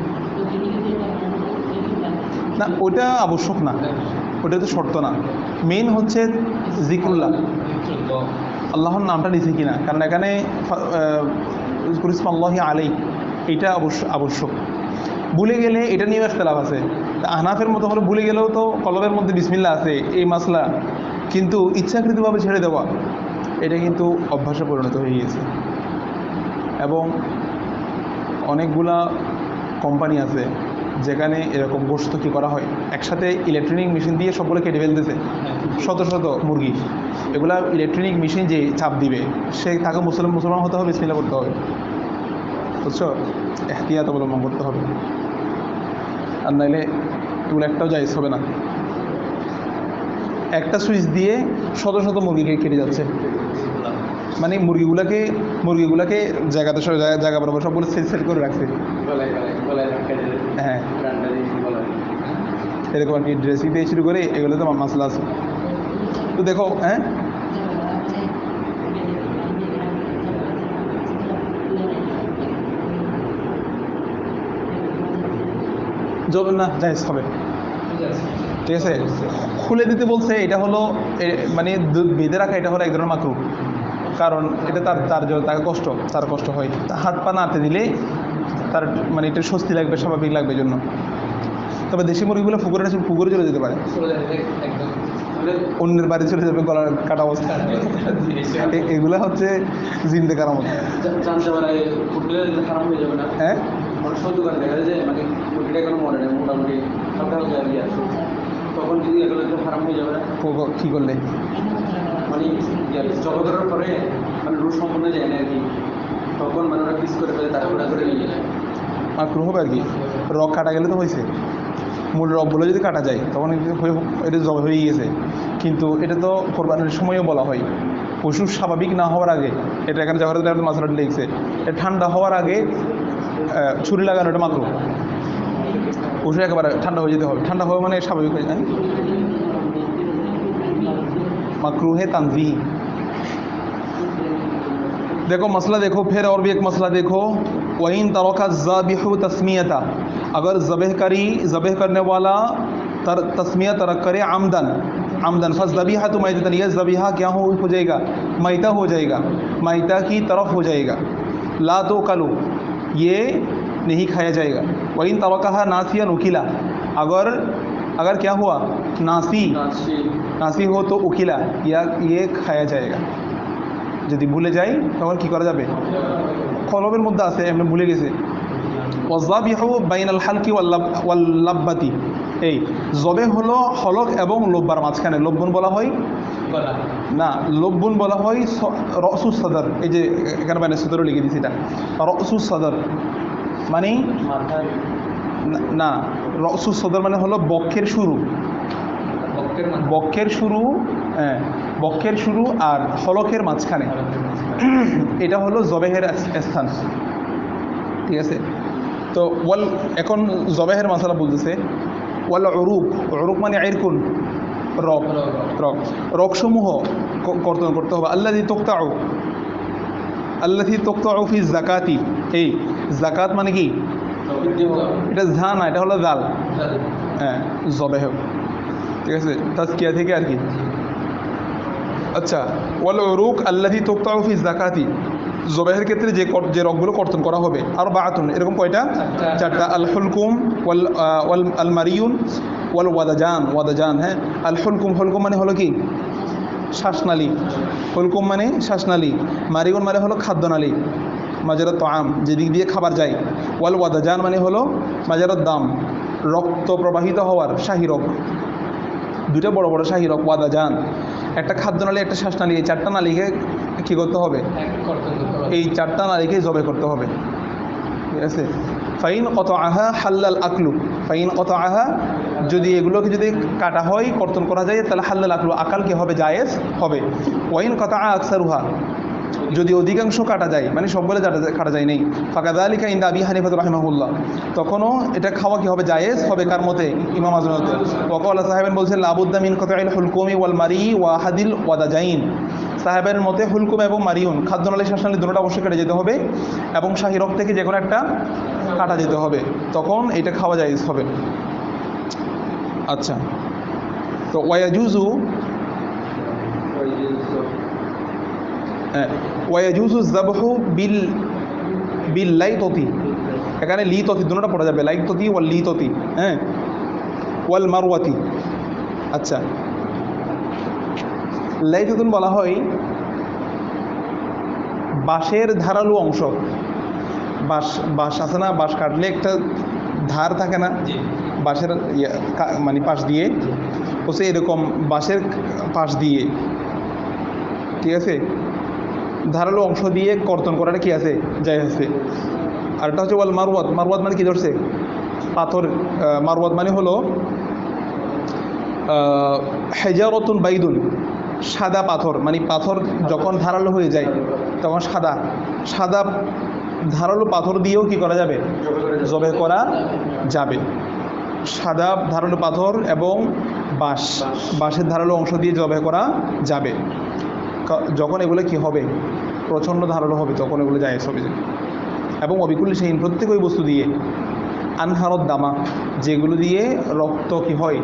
না, ওইটা আবশ্যক না, ওটা তো শর্ত না। মেইন হচ্ছে জিক্রুল্লাহ, আল্লাহর নামটা নিছে কিনা, কারণ এখানে কুরিসমাল্লাহি আলাই এটা আবশ্যক। ভুলে গেলে এটা নিয়েও ইখতিলাফ আছে। আহনাফের মতো হলে ভুলে গেলেও তো কলবের মধ্যে বিসমিল্লাহ আছে এই মাসলা, কিন্তু ইচ্ছাকৃতভাবে ছেড়ে দেওয়া এটা কিন্তু অভ্যাসে পরিণত হয়ে গিয়েছে। এবং অনেকগুলা কোম্পানি আছে যেখানে এরকম গোশত কী করা হয়, একসাথে ইলেকট্রনিক মেশিন দিয়ে সবগুলো কেটে ফেলতেছে, শত শত মুরগি। এগুলা ইলেকট্রনিক মেশিন যে চাপ দিবে সে তাকে মুসলমান হতে হবে, বিসমিল্লাহ করতে হবে, বুঝছো? এহতিয়াত অবলম্বন করতে হবে, আর নাইলে এগুলো একটাও জায়েজ হবে না। একটা সুইচ দিয়ে শত শত মুরগিকে কেটে যাচ্ছে, মানে মুরগিগুলাকে জায়গা বরাবর সবগুলো সেট করে রাখছে। হ্যাঁ এরকম আর কি, ড্রেসিং দিয়ে শুরু করে এগুলো তো মাসলা আছে। তো দেখো হ্যাঁ জবে না জায়েজ হবে, ঠিক আছে। খুলে দিতে বলছে, এটা হলো মানে বেঁধে রাখা, এটা হলো এক ধরনের মাকরু, কারণ এটা তার জন্য তার কষ্ট হয়, হাত পা নাড়তে দিলে তার মানে একটু স্বস্তি লাগবে, স্বাভাবিক লাগবে জন্য। তবে দেশি মুরগিগুলো পুকুরে চলে যেতে পারে, অন্যের বাড়ি চলে যাবে গলার কাটা অবস্থা। এগুলা হচ্ছে জিন্দে কারামত। খারাপ হয়ে যাবে না? হ্যাঁ, অনেক সময় দোকানে দেখা যায় যে মানে মুরগিটা কোনো মরে না, মোটামুটি হালকা হালকা ইয়ে আছে, তখন যদি এগুলো খারাপ হয়ে যাবে না? কি করলে মানে জব করার পরে মানে রুট সম্পূর্ণ যায় না আর কি, তখন মানে ওরা পিস করে ফেলে, তারপরে করে নিয়ে যায়। মাকরু হবে আর কি। রক কাটা গেলে তো হয়েছে, মূল রকগুলো যদি কাটা যায় তখন এটা জবে হয়ে গেছে। কিন্তু এটা তো কোরবানির সময়ও বলা হয়, পশু স্বাভাবিক না হওয়ার আগে, এটা এখানে জওহরুল মাসলাটি লিখছে, এটা ঠান্ডা হওয়ার আগে ছুরি লাগানো, এটা মাকরু। পশু একেবারে ঠান্ডা হয়ে যেতে হবে, ঠান্ডা হওয়া মানে স্বাভাবিক হয়ে যায়। मकरूह तंज़ीह। देखो मसला देखो, फिर और भी एक मसला देखो, वहीं तरका ज़ाबिहु तस्मियता, अगर ज़बह करने वाला तस्मिया तरक करे आमदन फस ज़बीहा तो मैता, यह ज़बीहा क्या हो जाएगा, मैता हो जाएगा, मैता की तरफ हो जाएगा। ला तो कलो, ये नहीं खाया जाएगा। वहीं तरका नासिया उकिला, अगर क्या हुआ, नासी हो तो उकिला, या ये खाया जाएगा। যদি ভুলে যাই তখন কি করা যাবে, কলমের মধ্যে আছে, এমনি ভুলে গেছে। ওয়াযাবিহু বাইনাল হালকি ওয়াল লাব্বাতি, এই জবে হলো হলক এবং লব্বার মাঝখানে। লব্বন বলা হয় না, লব্বন বলা হয় রসুস সদর, এই যে এখানে মানে সদর লিখে দিয়েছি, এটা রসুস সদর মানে না, রসুস সদর মানে হলো বক্ষের শুরু, হ্যাঁ বক্ষের শুরু আর হলকের মাঝখানে, এটা হলো জবেহের স্থান, ঠিক আছে। তো এখন জবেহের মাসালা বলতেছে, ওয়াল উরুক মানে আইরকুন, রকসমূহ কর্তন করতে হবে। আল্লাযী তুকতাউ ফি যাকাতি, এই যাকাত মানে কি, এটা ঝা না, এটা হলো জাল, হ্যাঁ জবেহ, ঠিক আছে, তাজকিয়া থেকে আর কি। আচ্ছা, ওয়াল উরুক আল্লাযী তুকতাউ ফি যাকাতি, জবেহের ক্ষেত্রে যে রকগুলো কর্তন করা হবে, আর বাআতুন, এরকম কয়টা, চারটা। আল হুলকুম ওয়াল আল মারিয়ুন ওয়াল ওয়াদাজান, হ্যাঁ। আল হুলকুম মানে হলো কি, শ্বাসনালী, হুলকুম মানে শ্বাসনালী, মারিয়ুন মানে হলো খাদ্যনালী, মাজারাত তাআম, যেদিক দিয়ে খাবার যায়। ওয়াল ওয়াদাজান মানে হলো মাজারাত দাম, রক্ত প্রবাহিত হওয়ার শাহীরক, দুটো বড় বড় শাহীরক, ওয়াদাজান, একটা খাদ্যনালী, একটা শ্বাসনালী, এই চারটা নালীকে কী করতে হবে, এই চারটা নালীকে জবে করতে হবে, ঠিক আছে। ফাইন কত আহা হাল্লাল আকলু, ফাইন কত আহা, যদি এগুলোকে যদি কাটা হয়, কর্তন করা যায়, তাহলে হাল্লাল আকলু, আকাল কি হবে, জায়েজ হবে। ওয়াইন কত আকসারুহা, যদি অধিকাংশ কাটা যায়, মানে সবগুলো কাটা যায় নেই, ফাকাযালিকা ইনদা আবি হানিফা রাহিমাহুল্লাহ, তখনও এটা খাওয়া কি হবে, জায়েজ হবে। কার মতে, ইমাম আজমের মতে। ওয়াকালা সাহেবেন বলছেন লাবুদ্দা মিন কতইল হুলকুমি ওয়াল মারি ওয়া হাদিল ওয়াদাজাইন, সাহেবের মতে হুলকুম এবং মারিউন, খাদ্যনালী শ্বাসনালী দুটোটা অবশ্যই কেটে যেতে হবে, এবং শাহীরক থেকে যে কোনো একটা কাটা যেতে হবে, তখন এটা খাওয়া জায়েজ হবে। আচ্ছা, তো ওয়ায়াজুজু ওয়ায়াজুজু যাবহু বিল লাইততি, এখানে লিততি দুটোটা পড়া যাবে, লাইততি ওয়াল লিততি, হ্যাঁ, ওয়াল মারওয়াতি। আচ্ছা, লাইততুন বলা হয় বাঁশের ধারালো অংশ, বাঁশ আছে না, বাঁশ কাটলে একটা ধার থাকে না, বাঁশের মানে পাশ দিয়ে, হচ্ছে এরকম বাঁশের পাশ দিয়ে, ঠিক আছে, ধারালো অংশ দিয়ে কর্তন করাটা কি আছে, জায়েজ আছে। আর এটা হচ্ছে ওয়াল মারওয়াত মানে কি ধরছে, পাথর। মারওয়াত মানে হলো হেজারতুন বাইদুন, সাদা পাথর, মানে পাথর যখন ধারালো হয়ে যায় তখন সাদা ধারালো পাথর দিয়েও কি করা যাবে, জবে করা যাবে। সাদা ধারালো পাথর এবং বাঁশের ধারালো অংশ দিয়ে জবাই করা যাবে। যখন এগুলো কি হবে, প্রচণ্ড ধারালো হবে, তখন এগুলো জায়েজ হবে। এবং অবিকুল্লি সেইন প্রত্যেক ওই বস্তু দিয়ে আনহারত দামা, যেগুলো দিয়ে রক্ত কি হয়,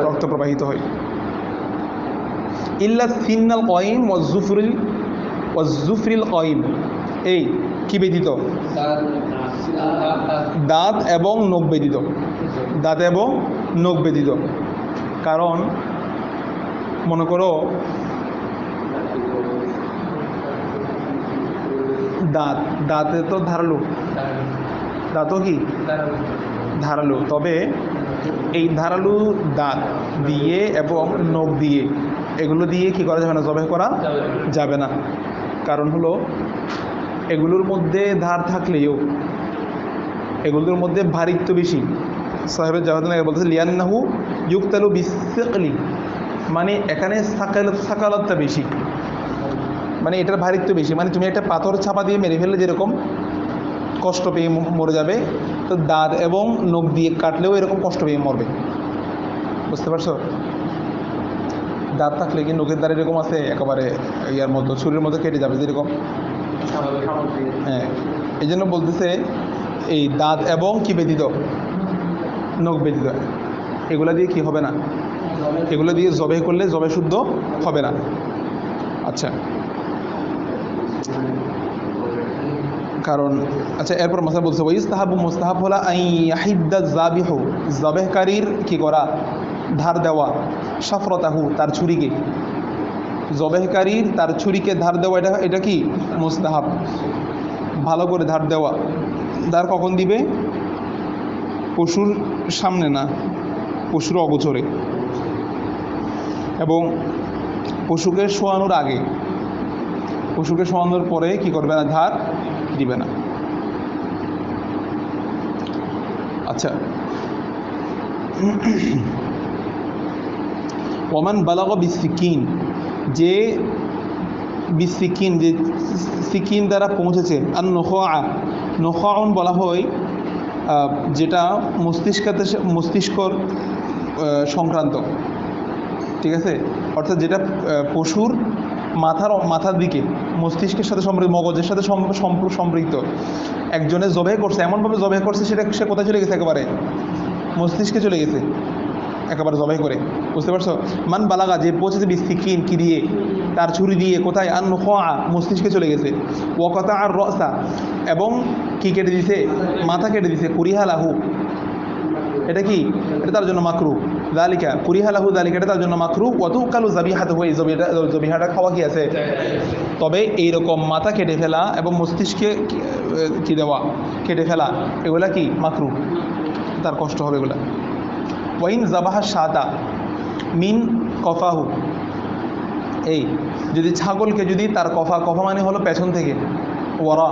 রক্ত প্রবাহিত হয়। ইল্লা সিন্নাল কয়িম ওয়াজুফরিল কয়িম, এই কি ব্যতীত, দাঁত এবং নখ ব্যতীত, দাঁত এবং নখ ব্যতীত। কারণ মনে করো দাঁতে তো ধারালো, দাঁতও কি ধারালো, তবে এই ধারালো দাঁত দিয়ে এবং নখ দিয়ে এগুলো দিয়ে কি করা যাবে না, জবাই করা যাবে না। কারণ হলো এগুলোর মধ্যে ধার থাকলেও এগুলোর মধ্যে ভারিত্ব বেশি। সাহেবের জাহাদ বলতেছে লিয়ান্নাহু ইউক্তালু বিসিকলি, মানে এখানে সাকালতটা বেশি, মানে এটার ভারিত্ব বেশি। মানে তুমি একটা পাথর ছাপা দিয়ে মেরে ফেললে যেরকম কষ্ট পেয়ে মরে যাবে, তো দাঁত এবং নখ দিয়ে কাটলেও এরকম কষ্ট পেয়ে মরবে। বুঝতে পারছো? দাঁত থাকলে কি নখের দ্বারা এরকম আছে একেবারে ইয়ার মতো ছুরির মতো কেটে যাবে যেরকম। হ্যাঁ, এই জন্য বলতেছে এই দাঁত এবং কি ব্যতীত, নখ ব্যতীত, এগুলা দিয়ে কি হবে না, এগুলো দিয়ে জবাই করলে জবাই শুদ্ধ হবে না। আচ্ছা, কারণ আচ্ছা এরপর মাসা বলছে ওয়াইস্তাহাবু, মুস্তাহাব হলো আইয়াহিদ্দা জাবিহু, জবাহকারীর কি করা, ধার দেওয়া, শাফরতাহু, তার ছুরিকে, জবাহকারীর তার ছুরিকে ধার দেওয়া, এটা কি মুস্তাহাব, ভালো করে ধার দেওয়া। ধার কখন দিবে? পশুর সামনে না, পশুর অগোচরে, এবং পশুকে শোয়ানোর আগে। পশুকে শোয়ানোর পরে কি করবে না, ধার দিবে না। আচ্ছা, ওমান বালাগ বিসিকিন, যে বিসিকিন, যে সিকিন দ্বারা পৌঁছেছে। আর নখাউন বলা হয় যেটা মস্তিষ্কর সংক্রান্ত, ঠিক আছে, অর্থাৎ যেটা পশুর মাথার দিকে, মস্তিষ্কের সাথে সম্পৃক্ত, মগজের সাথে সম্পৃক্ত। একজনে জবাই করছে, এমনভাবে জবাই করছে সেটা সে কোথায় চলে গেছে, একেবারে মস্তিষ্কে চলে গেছে একেবারে জবাই করে। বুঝতে পারছো? মান বালাগা, যে পৌঁছেছে বিসিকিন, কি দিয়ে, তার ছুরি দিয়ে, কোথায়, আর নখা, মস্তিষ্কে চলে গেছে। ওয়াকাতা আর রসা, এবং কি কেটে দিছে, মাথা কেটে দিছে। কুরিহা লাহু, এটা কি, এটা তার জন্য মাকরু। দালিকা কুরিহা লাহু দালিকা, এটা তার জন্য মাকরু। ওয়াতুকালু যাবিহাত, হয়ে জবিহাটা খাওয়া কি আছে। তবে এইরকম মাথা কেটে ফেলা এবং মস্তিষ্কে কি দেওয়া, কেটে ফেলা, এগুলা কি মাকরু, তার কষ্ট হবে এগুলা। ওয়াইন জাবাহা সাদা মিন কফাহু, এই যদি ছাগলকে, যদি তার কফা মানে হলো পেছন থেকে, ওরা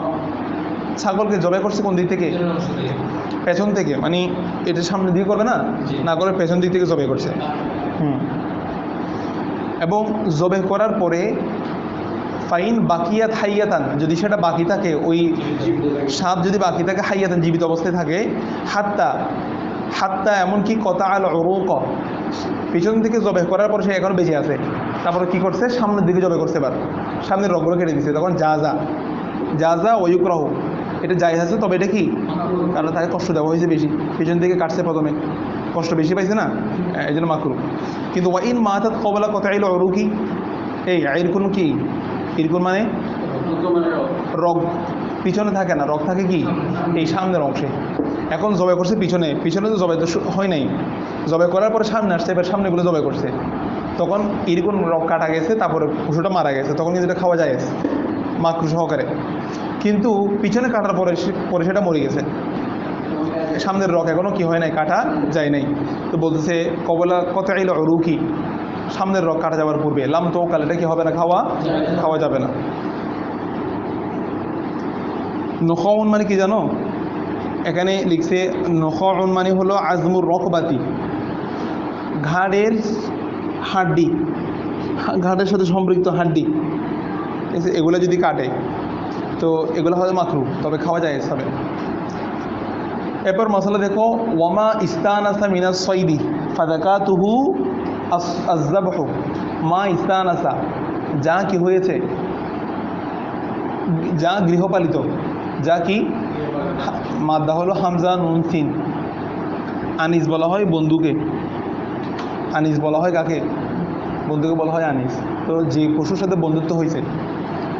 ছাগলকে জবাই করছে কোন দিক থেকে, পেছন থেকে, মানে এটা সামনে দিকে করবে না, না করে পেছন দিক থেকে জবাই করছে। এবং জবাই করার পরে ফাইন বাকিয়াত হাইয়াতান, যদি সেটা বাকি থাকে, ওই সাপ যদি বাকি থাকে, হাইয়াতান, জীবিত অবস্থায় থাকে, হাত্তা এমনকি কতা আল উরুক, পিছন থেকে জবাই করার পরে সে এখন বেঁচে আছে, তারপরে কি করছে, সামনের দিকে জবাই করছে, এবার সামনের রগগুলো কেটে দিচ্ছে, তখন জাজা ওয়ুকরাহু, এটা জায়েজ আছে। তবে এটা কি, কারণ তাকে কষ্ট দেওয়া হয়েছে বেশি, পিছন দিকে কাটছে প্রথমে, কষ্ট বেশি পাইছে না, এই জন্য মাকরু। কিন্তু ওয়াইন মাতাত কবলা কতা আইল উরুকি, এই ইরকুন কি, ইরকুন মানে রগ, পিছনে থাকে না, রগ থাকে কি এই সামনের অংশে। এখন জবাই করছে পিছনে তো জবাই তো হয় নাই, জবাই করার পরে সামনে আসছে, এবার সামনেগুলো জবাই করছে, তখন এরকম রগ কাটা গেছে, তারপরে পশুটা মারা গেছে, তখন কিন্তু এটা খাওয়া যায় মাকরু সহকারে। কিন্তু পিছনে কাটার পরে সেটা মরে গেছে, সামনের রগ এখনো কি হয় নাই, কাটা যায় নাই। তো বলতেছে কবলা কত আইল উরুকি, সামনের রগ কাটা যাওয়ার পূর্বে, লাম তো কাল, এটা কি হবে না, খাওয়া যাবে না। নখাউন মানে কি জানো, এখানে লিখছে নখাউন মানে হলো আজমুর রকবাতি, ঘাড়ের হাড্ডি, ঘাড়ের সাথে সম্পৃক্ত হাড্ডি, এগুলো যদি কাটে তো এগুলো হবে মাকরু, তবে খাওয়া যায় হবে। এরপর মশলা দেখো, ওয়ামা ইস্তানাসা মিনাস সাইদি ফাযাকাতুহু আযযাবহু মা ইস্তানাসা, যা কি হয়েছে, যা গৃহপালিত, যা কি মাদ্দা হলো হামজা নুন সিন। আনিস বলা হয় বন্ধুকে, আনিস বলা হয় কাকে, বন্ধুকে বলা হয় আনিস। তো যে পশুর সাথে বন্ধুত্ব হয়েছে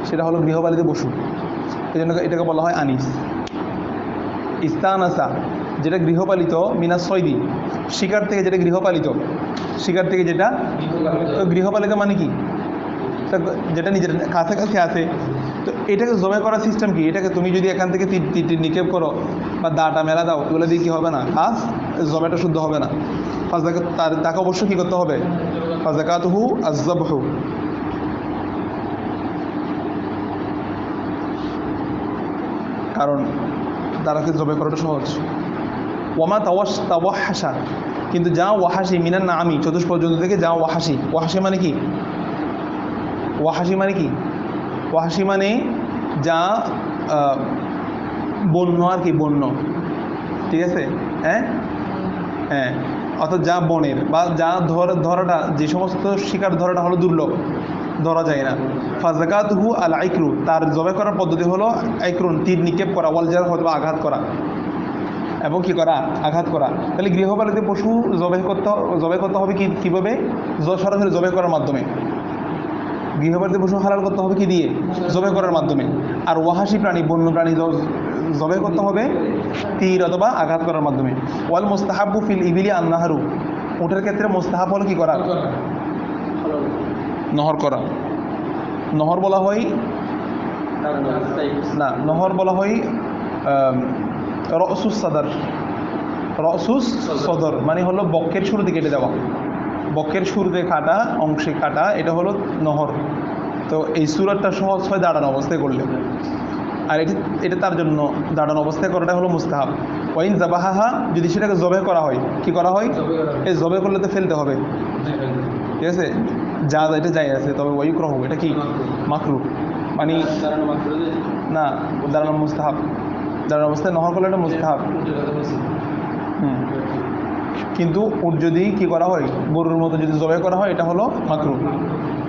সেটা হলো গৃহপালিত পশু, এই জন্য এটাকে বলা হয় আনিস। ইস্তানাসা যেটা গৃহপালিত, মিনাস সয়দি শিকার থেকে, যেটা গৃহপালিত শিকার থেকে, যেটা তো গৃহপালিত মানে কি, যেটা নিজের কাছাকাছি আছে। তো এটাকে জবাই করার সিস্টেম কি, এটাকে তুমি যদি এখান থেকে তীর নিক্ষেপ করো বা দাটা মেলা দাও, এগুলো দিয়ে কী হবে না, কাজ জবাইটা শুদ্ধ হবে না। তাকে অবশ্যই কী করতে হবে, ফাযাকাতুহু আয-যাবহু। কারণ তারাকে জবাই করাটা সহজ। ওয়ামা তাওয়াহাসা, কিন্তু যা ওয়াহাসি মিনান না আমি চতুষ্পদ জন্তু থেকে যা ওয়াহাসি, ওয়াহাসি মানে কি, ওয়াহাসি মানে কি, ওয়াহাসি মানে যা বন্য আর কি, বন্য, ঠিক আছে, হ্যাঁ হ্যাঁ, অর্থাৎ যা বনের বা যা ধরাটা, যে সমস্ত শিকার ধরাটা হলো দুর্লভ, ধরা যায় না। ফাযাকাতুহু আল আইকরু, তার জবাই করার পদ্ধতি হলো আইকরুন, তীর নিক্ষেপ করা, ওয়ালজার হয়তো আঘাত করা, এবং কি করা, আঘাত করা। তাহলে গৃহপালিত পশু জবাই করতে হবে কীভাবে, সরাসরি জবাই করার মাধ্যমে। গৃহপালিত পশু হালাল করতে হবে কি দিয়ে, জবাই করার মাধ্যমে। আর ওয়াহাসি প্রাণী, বন্য প্রাণী জবাই করতে হবে তীর অথবা আঘাত করার মাধ্যমে। ওয়াল মুস্তাহাব্বু ফিল ইবিলি আন-নাহরু, উটের ক্ষেত্রে মুস্তাহাব হলো কি করা, নহর করা। নহর বলা হয় না, নহর বলা হয় রসুস সাদর, রসুস সদর মানে হলো বক্ষের শুরুতে কেটে দেওয়া, বক্ষের শুরুতে কাটা, অংশে কাটা, এটা হলো নহর। তো এই সুরাতটা সহজ হয় দাঁড়ানো অবস্থায় করলে, আর এটা তার জন্য দাঁড়ানো অবস্থায় করাটা হলো মুস্তাহাব। ওয়াইন জাবাহাহা, যদি সেটাকে জবাই করা হয়, কি করা হয়, এই জবাই করলে তো ফেলতে হবে, ঠিক আছে, যা এটা যাই আছে, তবে ওয়াইকরাহু এটা কি মাকরুহ, মানে না, দাঁড়ানো মুস্তাহাব, দাঁড়ানো অবস্থায় নহর করলে এটা মুস্তাহাব। কিন্তু উট যদি কি করা হয়, গরুর মতো যদি জবাই করা হয়, এটা হলো মাকরুহ,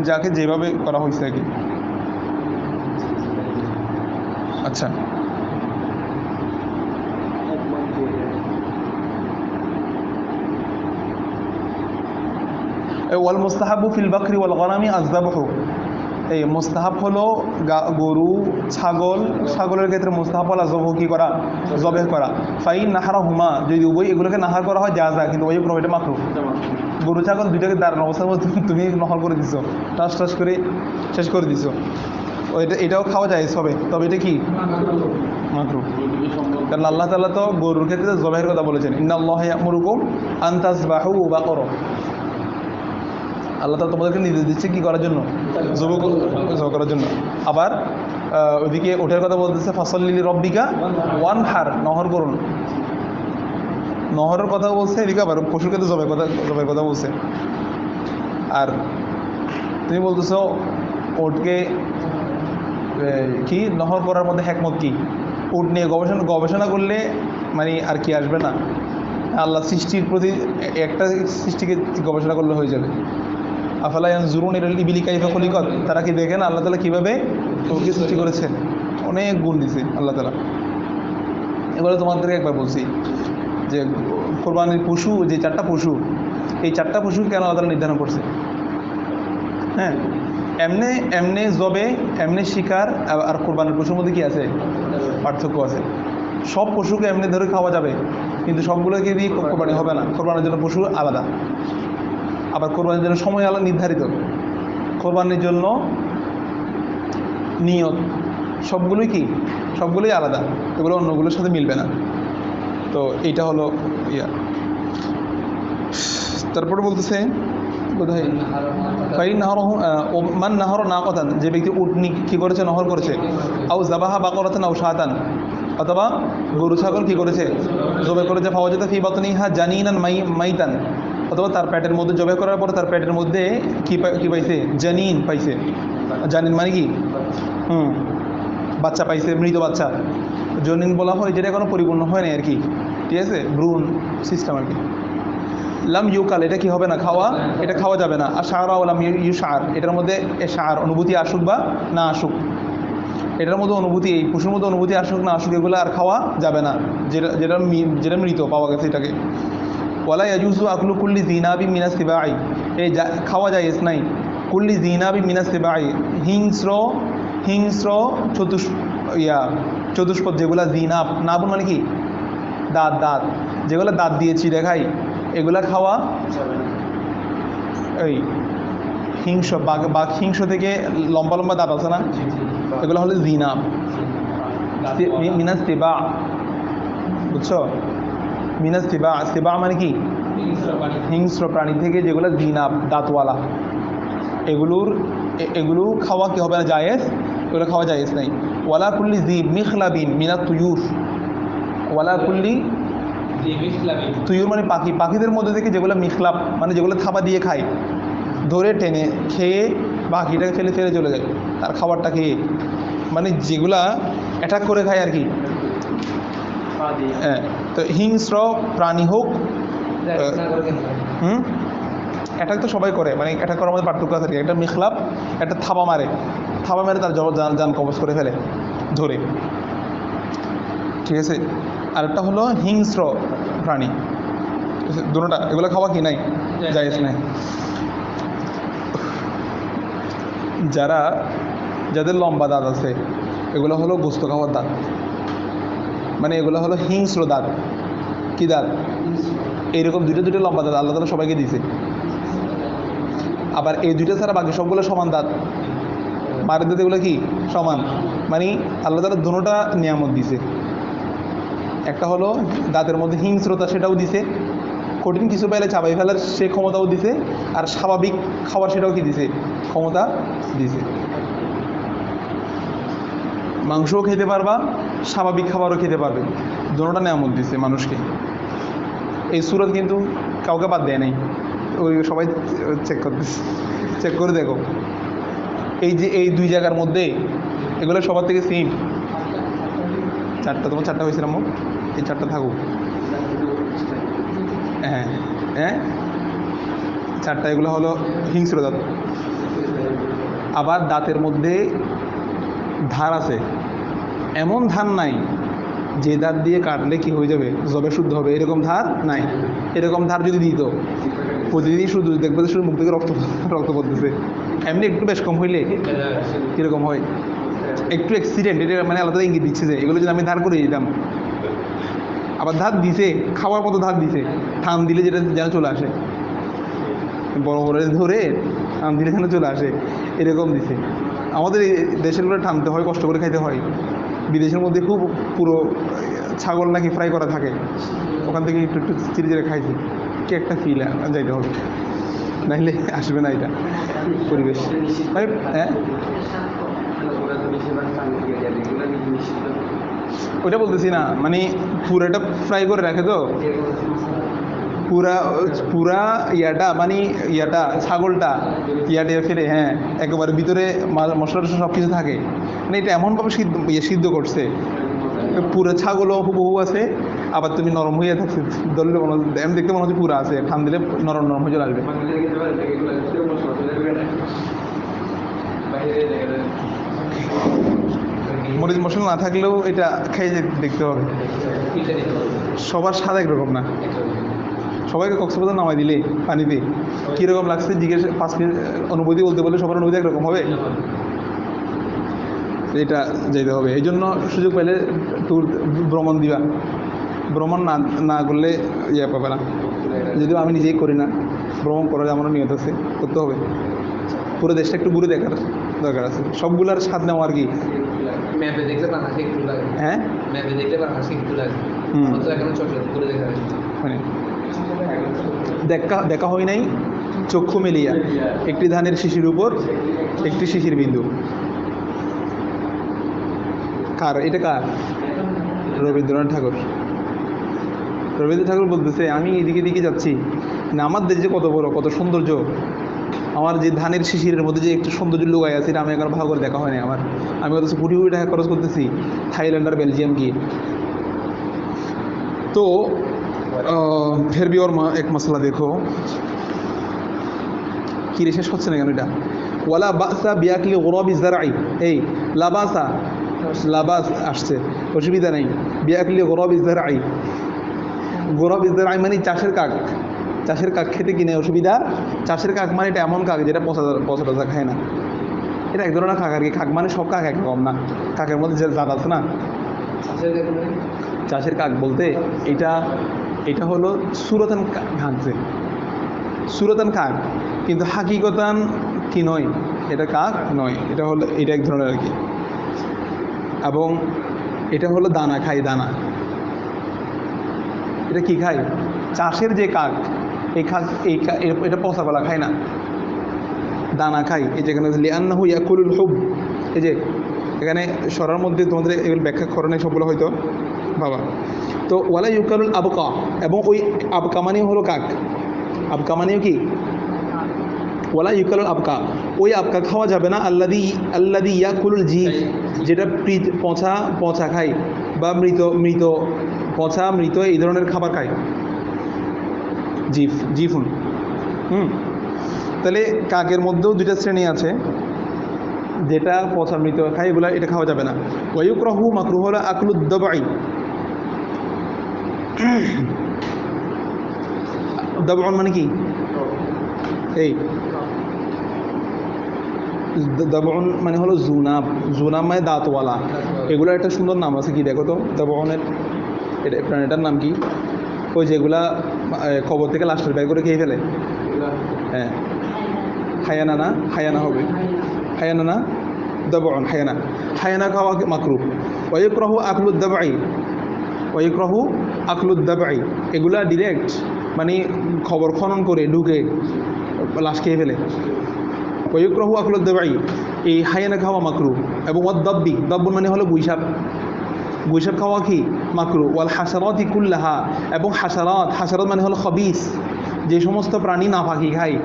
যাকে যেভাবে করা হয়েছে আর কি। আচ্ছা, ওয়াল মুস্তাহাবু ফিল বাকরি ওয়াল গনামি আয-যাবহু, এই মুস্তাহাব হলো গরু, ছাগলের ক্ষেত্রে মুস্তাহাব হলো জবহ কি করা, জবাই করা। ফাইন নাহারাহুমা, যদি উভয় এগুলোকে নাহার করা হয় জাযা, কিন্তু ওই এটা মাকরুহ। গরু ছাগল দুইটাকে দাঁড়ানো অবস্থার মধ্যে তুমি নহর করে দিছো, টাস করে শেষ করে দিছো, এটাও খাওয়া যায় সবে, তবে এটা কি মাকরুহ। কারণ আল্লাহ তাআলা তো গরুর ক্ষেত্রে জবাইয়ের কথা বলেছেন, ইন্নাল্লাহা ইয়ামুরুকুম আন তাযবাহু বাকরা, আল্লাহ তাআলা তোমাদেরকে নির্দেশ দিচ্ছে কি করার জন্য, জবাই করার জন্য। আবার ওইদিকে ওঠের কথা বলতেছে, ফাসাল্লি লিরাব্বিকা ওয়ানহার, নহর করুন, নহরের কথা বলছে, এদিকে আবার পশুর ক্ষেত্রে জবাইয়ের কথা বলছে। আর তুমি বলতেছো ওটকে কি নহর করার মধ্যে হিকমত কি, উট নিয়ে গবেষণা করলে মানে আর কি আসবে না, আল্লাহ সৃষ্টির প্রতি একটা সৃষ্টিকে গবেষণা করলে হয়ে যাবে। আফালা ইয়ানজুরুনা ইলাল ইবিলি কাইফা খুলিকাত, তারা কি দেখেন আল্লাহ তাআলা কীভাবে ওকে সৃষ্টি করেছেন, অনেক গুণ দিছে আল্লাহ তাআলা। এবারে তোমাদেরকে একবার বলছি যে কোরবানির পশু, যে চারটা পশু, এই চারটা পশু কেন আল্লাহ তাআলা নির্ধারণ করছে। হ্যাঁ, এমনে জবে, এমনি শিকার আর কোরবানির পশুর মধ্যে কি আছে, পার্থক্য আছে। সব পশুকে এমনি ধরে খাওয়া যাবে, কিন্তু সবগুলোকে দিয়ে কোরবানি হবে না, কোরবানির জন্য পশু আলাদা। আবার কোরবানির জন্য সময় আলাদা নির্ধারিত, কোরবানির জন্য নিয়ত, সবগুলোই আলাদা, এগুলো অন্যগুলোর সাথে মিলবে না। তো এইটা হলো ইয়া। তারপরে বলতেছে বোধহয় মান নাহর না কথান, যে ব্যক্তি উটনি কী করেছে, নহর করেছে, আউ জাবাহা বাকরাতান আউ শাতান, অথবা গরু ছাগল কী করেছে, জবাই করেছে, ফাওয়াজাদা ফি বাতনিহা জানিনান মাইতান, অথবা তার পেটের মধ্যে জবাই করার পরে তার পেটের মধ্যে কি পাইছে, জানিন পাইছে। জানিন মানে কি, বাচ্চা পাইছে, মৃত বাচ্চা। জনিন বলা হয় যেটা এখনো পরিপূর্ণ হয় না আর কি, ঠিক আছে, ভ্রূণ সিস্টেম আর কি। লাম ইউকাল, এটা কি হবে না খাওয়া, এটা খাওয়া যাবে না। আর শাহরা লাম ইউশার, এটার মধ্যে শার অনুভূতি আসুক বা না আসুক, এটার মধ্যে অনুভূতি, এই পশুর মধ্যে অনুভূতি আসুক না আসুক, এগুলো আর খাওয়া যাবে না, যেটা মৃত পাওয়া গেছে এটাকে। ওয়ালা ইয়াজুজু আকলু কুল্লি জিনাবি মিনাস সিবাই, এই খাওয়া যায় নাই কুল্লি জিনাবি মিনাস সিবাই, হিংস্র হিংস্র চতুষ্পদ যেগুলা জিনাব, নাবুন মানে কি দাঁত, দাঁত যেগুলো দাঁত দিয়ে চিড়ে খাই, এগুলা খাওয়া এই হিংস বাঘ হিংস থেকে লম্বা লম্বা দাঁত আছে না, এগুলো হলো জিনাব। মিনাস সিবা, বুঝছো, মিনাস সিবা, সিবা মানে কি হিংস্র প্রাণী থেকে যেগুলো জিনাব দাঁতওয়ালা, এগুলো খাওয়া কি হবে না জায়েজ, এগুলো খাওয়া জায়েজ নাই। ওয়ালা কুল্লি জিব মিখলাবিন মিনাত তুয়ুর, ওয়ালা কুল্লি তুয়ুর মানে পাখি, পাখিদের মধ্যে থেকে যেগুলো মিখলাব মানে যেগুলো থাবা দিয়ে খায়, ধরে টেনে খেয়ে পাখিটাকে ফেলে ফেলে চলে যায় তার খাবারটা খেয়ে, মানে যেগুলা অ্যাটাক করে খায় আর কি। হ্যাঁ, তো হিংস্র প্রাণী হোক, অ্যাটাক তো সবাই করে, মানে অ্যাটাক করার মধ্যে পার্থক্য আছে আর কি। একটা মিখলাব, একটা থাবা মারে তার যান কবজ করে ফেলে ধরে, ঠিক আছে। আর একটা হলো হিংস্র প্রাণী, দুটোটা, এগুলো খাওয়া কি নাই জায়েজ নাই। যাদের লম্বা দাঁত আছে এগুলো হলো গোস্ত খাওয়ার দাঁত, মানে এগুলো হলো হিংস্র দাঁত। কি দাঁত? এইরকম দুটো লম্বা দাঁত আল্লাহ তাআলা সবাইকে দিয়েছে। আবার এই দুইটা ছাড়া বাকি সবগুলো সমান দাঁত, বাড়ির দাঁত এগুলো কি সমান, মানে আল্লাহ তাআলা দুটোটা নিয়ামত দিছে। একটা হলো দাঁতের মধ্যে হিংস্রতা, সেটাও দিছে, কঠিন কিছু পাইলে চাবাই ফেলার সে ক্ষমতাও দিছে, আর স্বাভাবিক খাবার সেটাও কি দিছে, ক্ষমতা দিছে। মাংসও খেতে পারবা, স্বাভাবিক খাবারও খেতে পারবে, দুটোটা নিয়ামত দিছে মানুষকে। এই সূরা কিন্তু কাউকে বাদ দেয় নাই, ওই সবাই চেক করে দেখো, এই যে এই দুই জায়গার মধ্যে এগুলো সবার থেকে সেম। চারটা, তোমার চারটা হয়েছিল আম্মু, এই চারটা থাকুক। হ্যাঁ হ্যাঁ, চারটা, এগুলো হলো হিংস্র দাঁত। আবার দাঁতের মধ্যে ধার আছে, এমন ধার নাই যে দাঁত দিয়ে কাটলে কি হয়ে যাবে, জবে শুদ্ধ হবে, এরকম ধার নাই। এরকম ধার যদি দিত প্রতিদিন শুধু দেখবে শুধু মুখ থেকে রক্ত পড়তেছে। এমনি একটু বেশ কম হইলে কীরকম হয়, একটু অ্যাক্সিডেন্ট, এটা মানে আলাদা ইঙ্গিত দিচ্ছে যে এগুলো যদি আমি ধার করে দিতাম। আবার ধার দিছে, খাওয়ার মতো ধার দিছে, থাম দিলে যেটা যেন চলে আসে, বড় বড় ধরে থাম দিলে যেন চলে আসে, এরকম দিছে। আমাদের এই দেশের করে থামতে হয়, কষ্ট করে খাইতে হয়। বিদেশের মধ্যে খুব পুরো ছাগল নাকি ফ্রাই করা থাকে, ওখান থেকে একটু একটু চিড়ে চিড়ে খাইছি, কি একটা ফিল যাইতে হবে, নাইলে আসবে না এটা পরিবেশ। হ্যাঁ, ওইটা বলতেছি না, মানে পুরাটা ফ্রাই করে রাখে তো, পুরা ইয়াটা মানে ছাগলটা দিয়ে ফেলে, হ্যাঁ একেবারে ভিতরে মশলা টশলা সব কিছু থাকে, মানে এটা এমনভাবে সিদ্ধ করছে, পুরো ছাগলও হুবহু আছে, আবার তুমি নরম হয়ে থাকছে, ধরলে এমন দেখতে মনে হচ্ছে পুরা আছে, ঠান দিলে নরম নরম হয়ে চলে আসবে। মরিচ মশলা না থাকলেও এটা খেয়ে দেখতে হবে। সবার স্বাদ একরকম না, সবাইকে কক্সবাজার নামাই দিলে পানিতে কীরকম লাগছে জিজ্ঞেস 5 মিনিট অনুভূতি বলতে বললে সবার অনুভূতি একরকম হবে, এটা যেতে হবে। এই জন্য সুযোগ পেলে ট্যুর ভ্রমণ দিবা, ভ্রমণ না করলে ইয়ে পাবে না। যদিও আমি নিজেই করি না, ভ্রমণ করার আমারও নিয়ত আছে, করতে হবে। পুরো দেশটা একটু ঘুরে দেখার দরকার আছে, সবগুলার স্বাদ নেওয়া আর কি। ম্যাপে দেখলে বাংলাদেশে একটু লাগে, হ্যাঁ ম্যাপে দেখলে বাংলাদেশে একটু লাগে, এখনো চট্টগ্রাম ঘুরে দেখা মানে দেখা হয় নাই চক্ষু মেলিয়া, একটি ধানের শিশির উপর একটি শিশির বিন্দু। কার এটা, কার? রবীন্দ্রনাথ ঠাকুর। রবীন্দ্রনাথ ঠাকুর বলতেছে, আমি এদিকে দিকে যাচ্ছি না, আমার দেশ যে কত বড়, কত সৌন্দর্য, আমার যে ধানের শিশিরের মধ্যে যে একটু সৌন্দর্য লুকায় আছে, এটা আমি এখন ভালো করে দেখা হয়নি আমার। আমি অথচ কোটি কোটি টাকা খরচ করতেছি থাইল্যান্ড আর বেলজিয়াম গিয়ে। তো फिर भी और एक मसला देखो কি রে শেষ হচ্ছে না কেন এটা ওয়ালা বাসা বিয়াকলি গুরাবি জারআই এই লাবাসা লাবাস আসছে অসুবিধা নাই বিয়াকলি গুরাবি জারআই গুরাবি জারআই মানে চাষের কাক খেতে কিনে অসুবিধা চাষের কাক মানে এটা এমন কাক যেটা পচা টচা খায় না এটা এক ধরনের কাক আর কি কাক মানে সব কাক একরকম না কাকের মধ্যে যে জাত আছে না চাষের কাক বলতে এটা হলো সুরতান ঘানছে সুরতান কাক কিন্তু হাকিকতান কি নয় এটা কাক নয় এটা এক ধরনের আর কি এবং এটা হলো দানা খায় দানা এটা কি খায় চাষের যে কাক এটা পচা কলা খায় না দানা খায় এই যেখানে লিআন্নাহু ইয়াকুলুল হুব এই যে এখানে সরার মধ্যে তোমাদের এগুলো ব্যাখ্যা করে নাই সবগুলো হয়তো বাবা তো ওয়ালা ইউকালুল আবকা এবং ওই আবকা মানে হলো কাক আবকা মানেও কি ওয়ালা ইউকালুল আবকা ওই আবকা খাওয়া যাবে না আল্লাদি ইয়াকুলুল জি যেটা পচা খায় বা মৃত পচা মৃত এই ধরনের খাবার খায় জিফুন তাহলে কাকের মধ্যেও দুইটা শ্রেণী আছে যেটা পচা মৃত খায় এগুলো এটা খাওয়া যাবে না ওয়ায়ুকরাহু মাকরুহ হলো আকলুদ দাবাই দাবন মানে কি এই দাবন মানে হলো জুনাব মানে দাঁতওয়ালা এগুলো একটা সুন্দর নাম আছে কি দেখো তো দাবনের প্রাণীটার নাম কি ওই যেগুলা কবর থেকে লাস্টের বের করে খেয়ে ফেলে হ্যাঁ হায়ানা হবে হায়ানা না দাবন হায়ানা খাওয়া মাকরুহ ওয়ায়ুকরাহু আকলুদ দাবাই এগুলা ডিরেক্ট মানে খবর খনন করে ঢুকে লাশ খেয়ে ফেলে ওয়ায়ুকরাহু আকলুদ দাবাই এই হায়ানা খাওয়া মাকরুহ এবং দাব্বুন মানে হলো গুইসাপ খাওয়া কি মাকরুহ ওয়াল হাশারাতি কুল্লাহা এবং হাশারাত মানে হলো খবিস যে সমস্ত প্রাণী নাপাকি খায়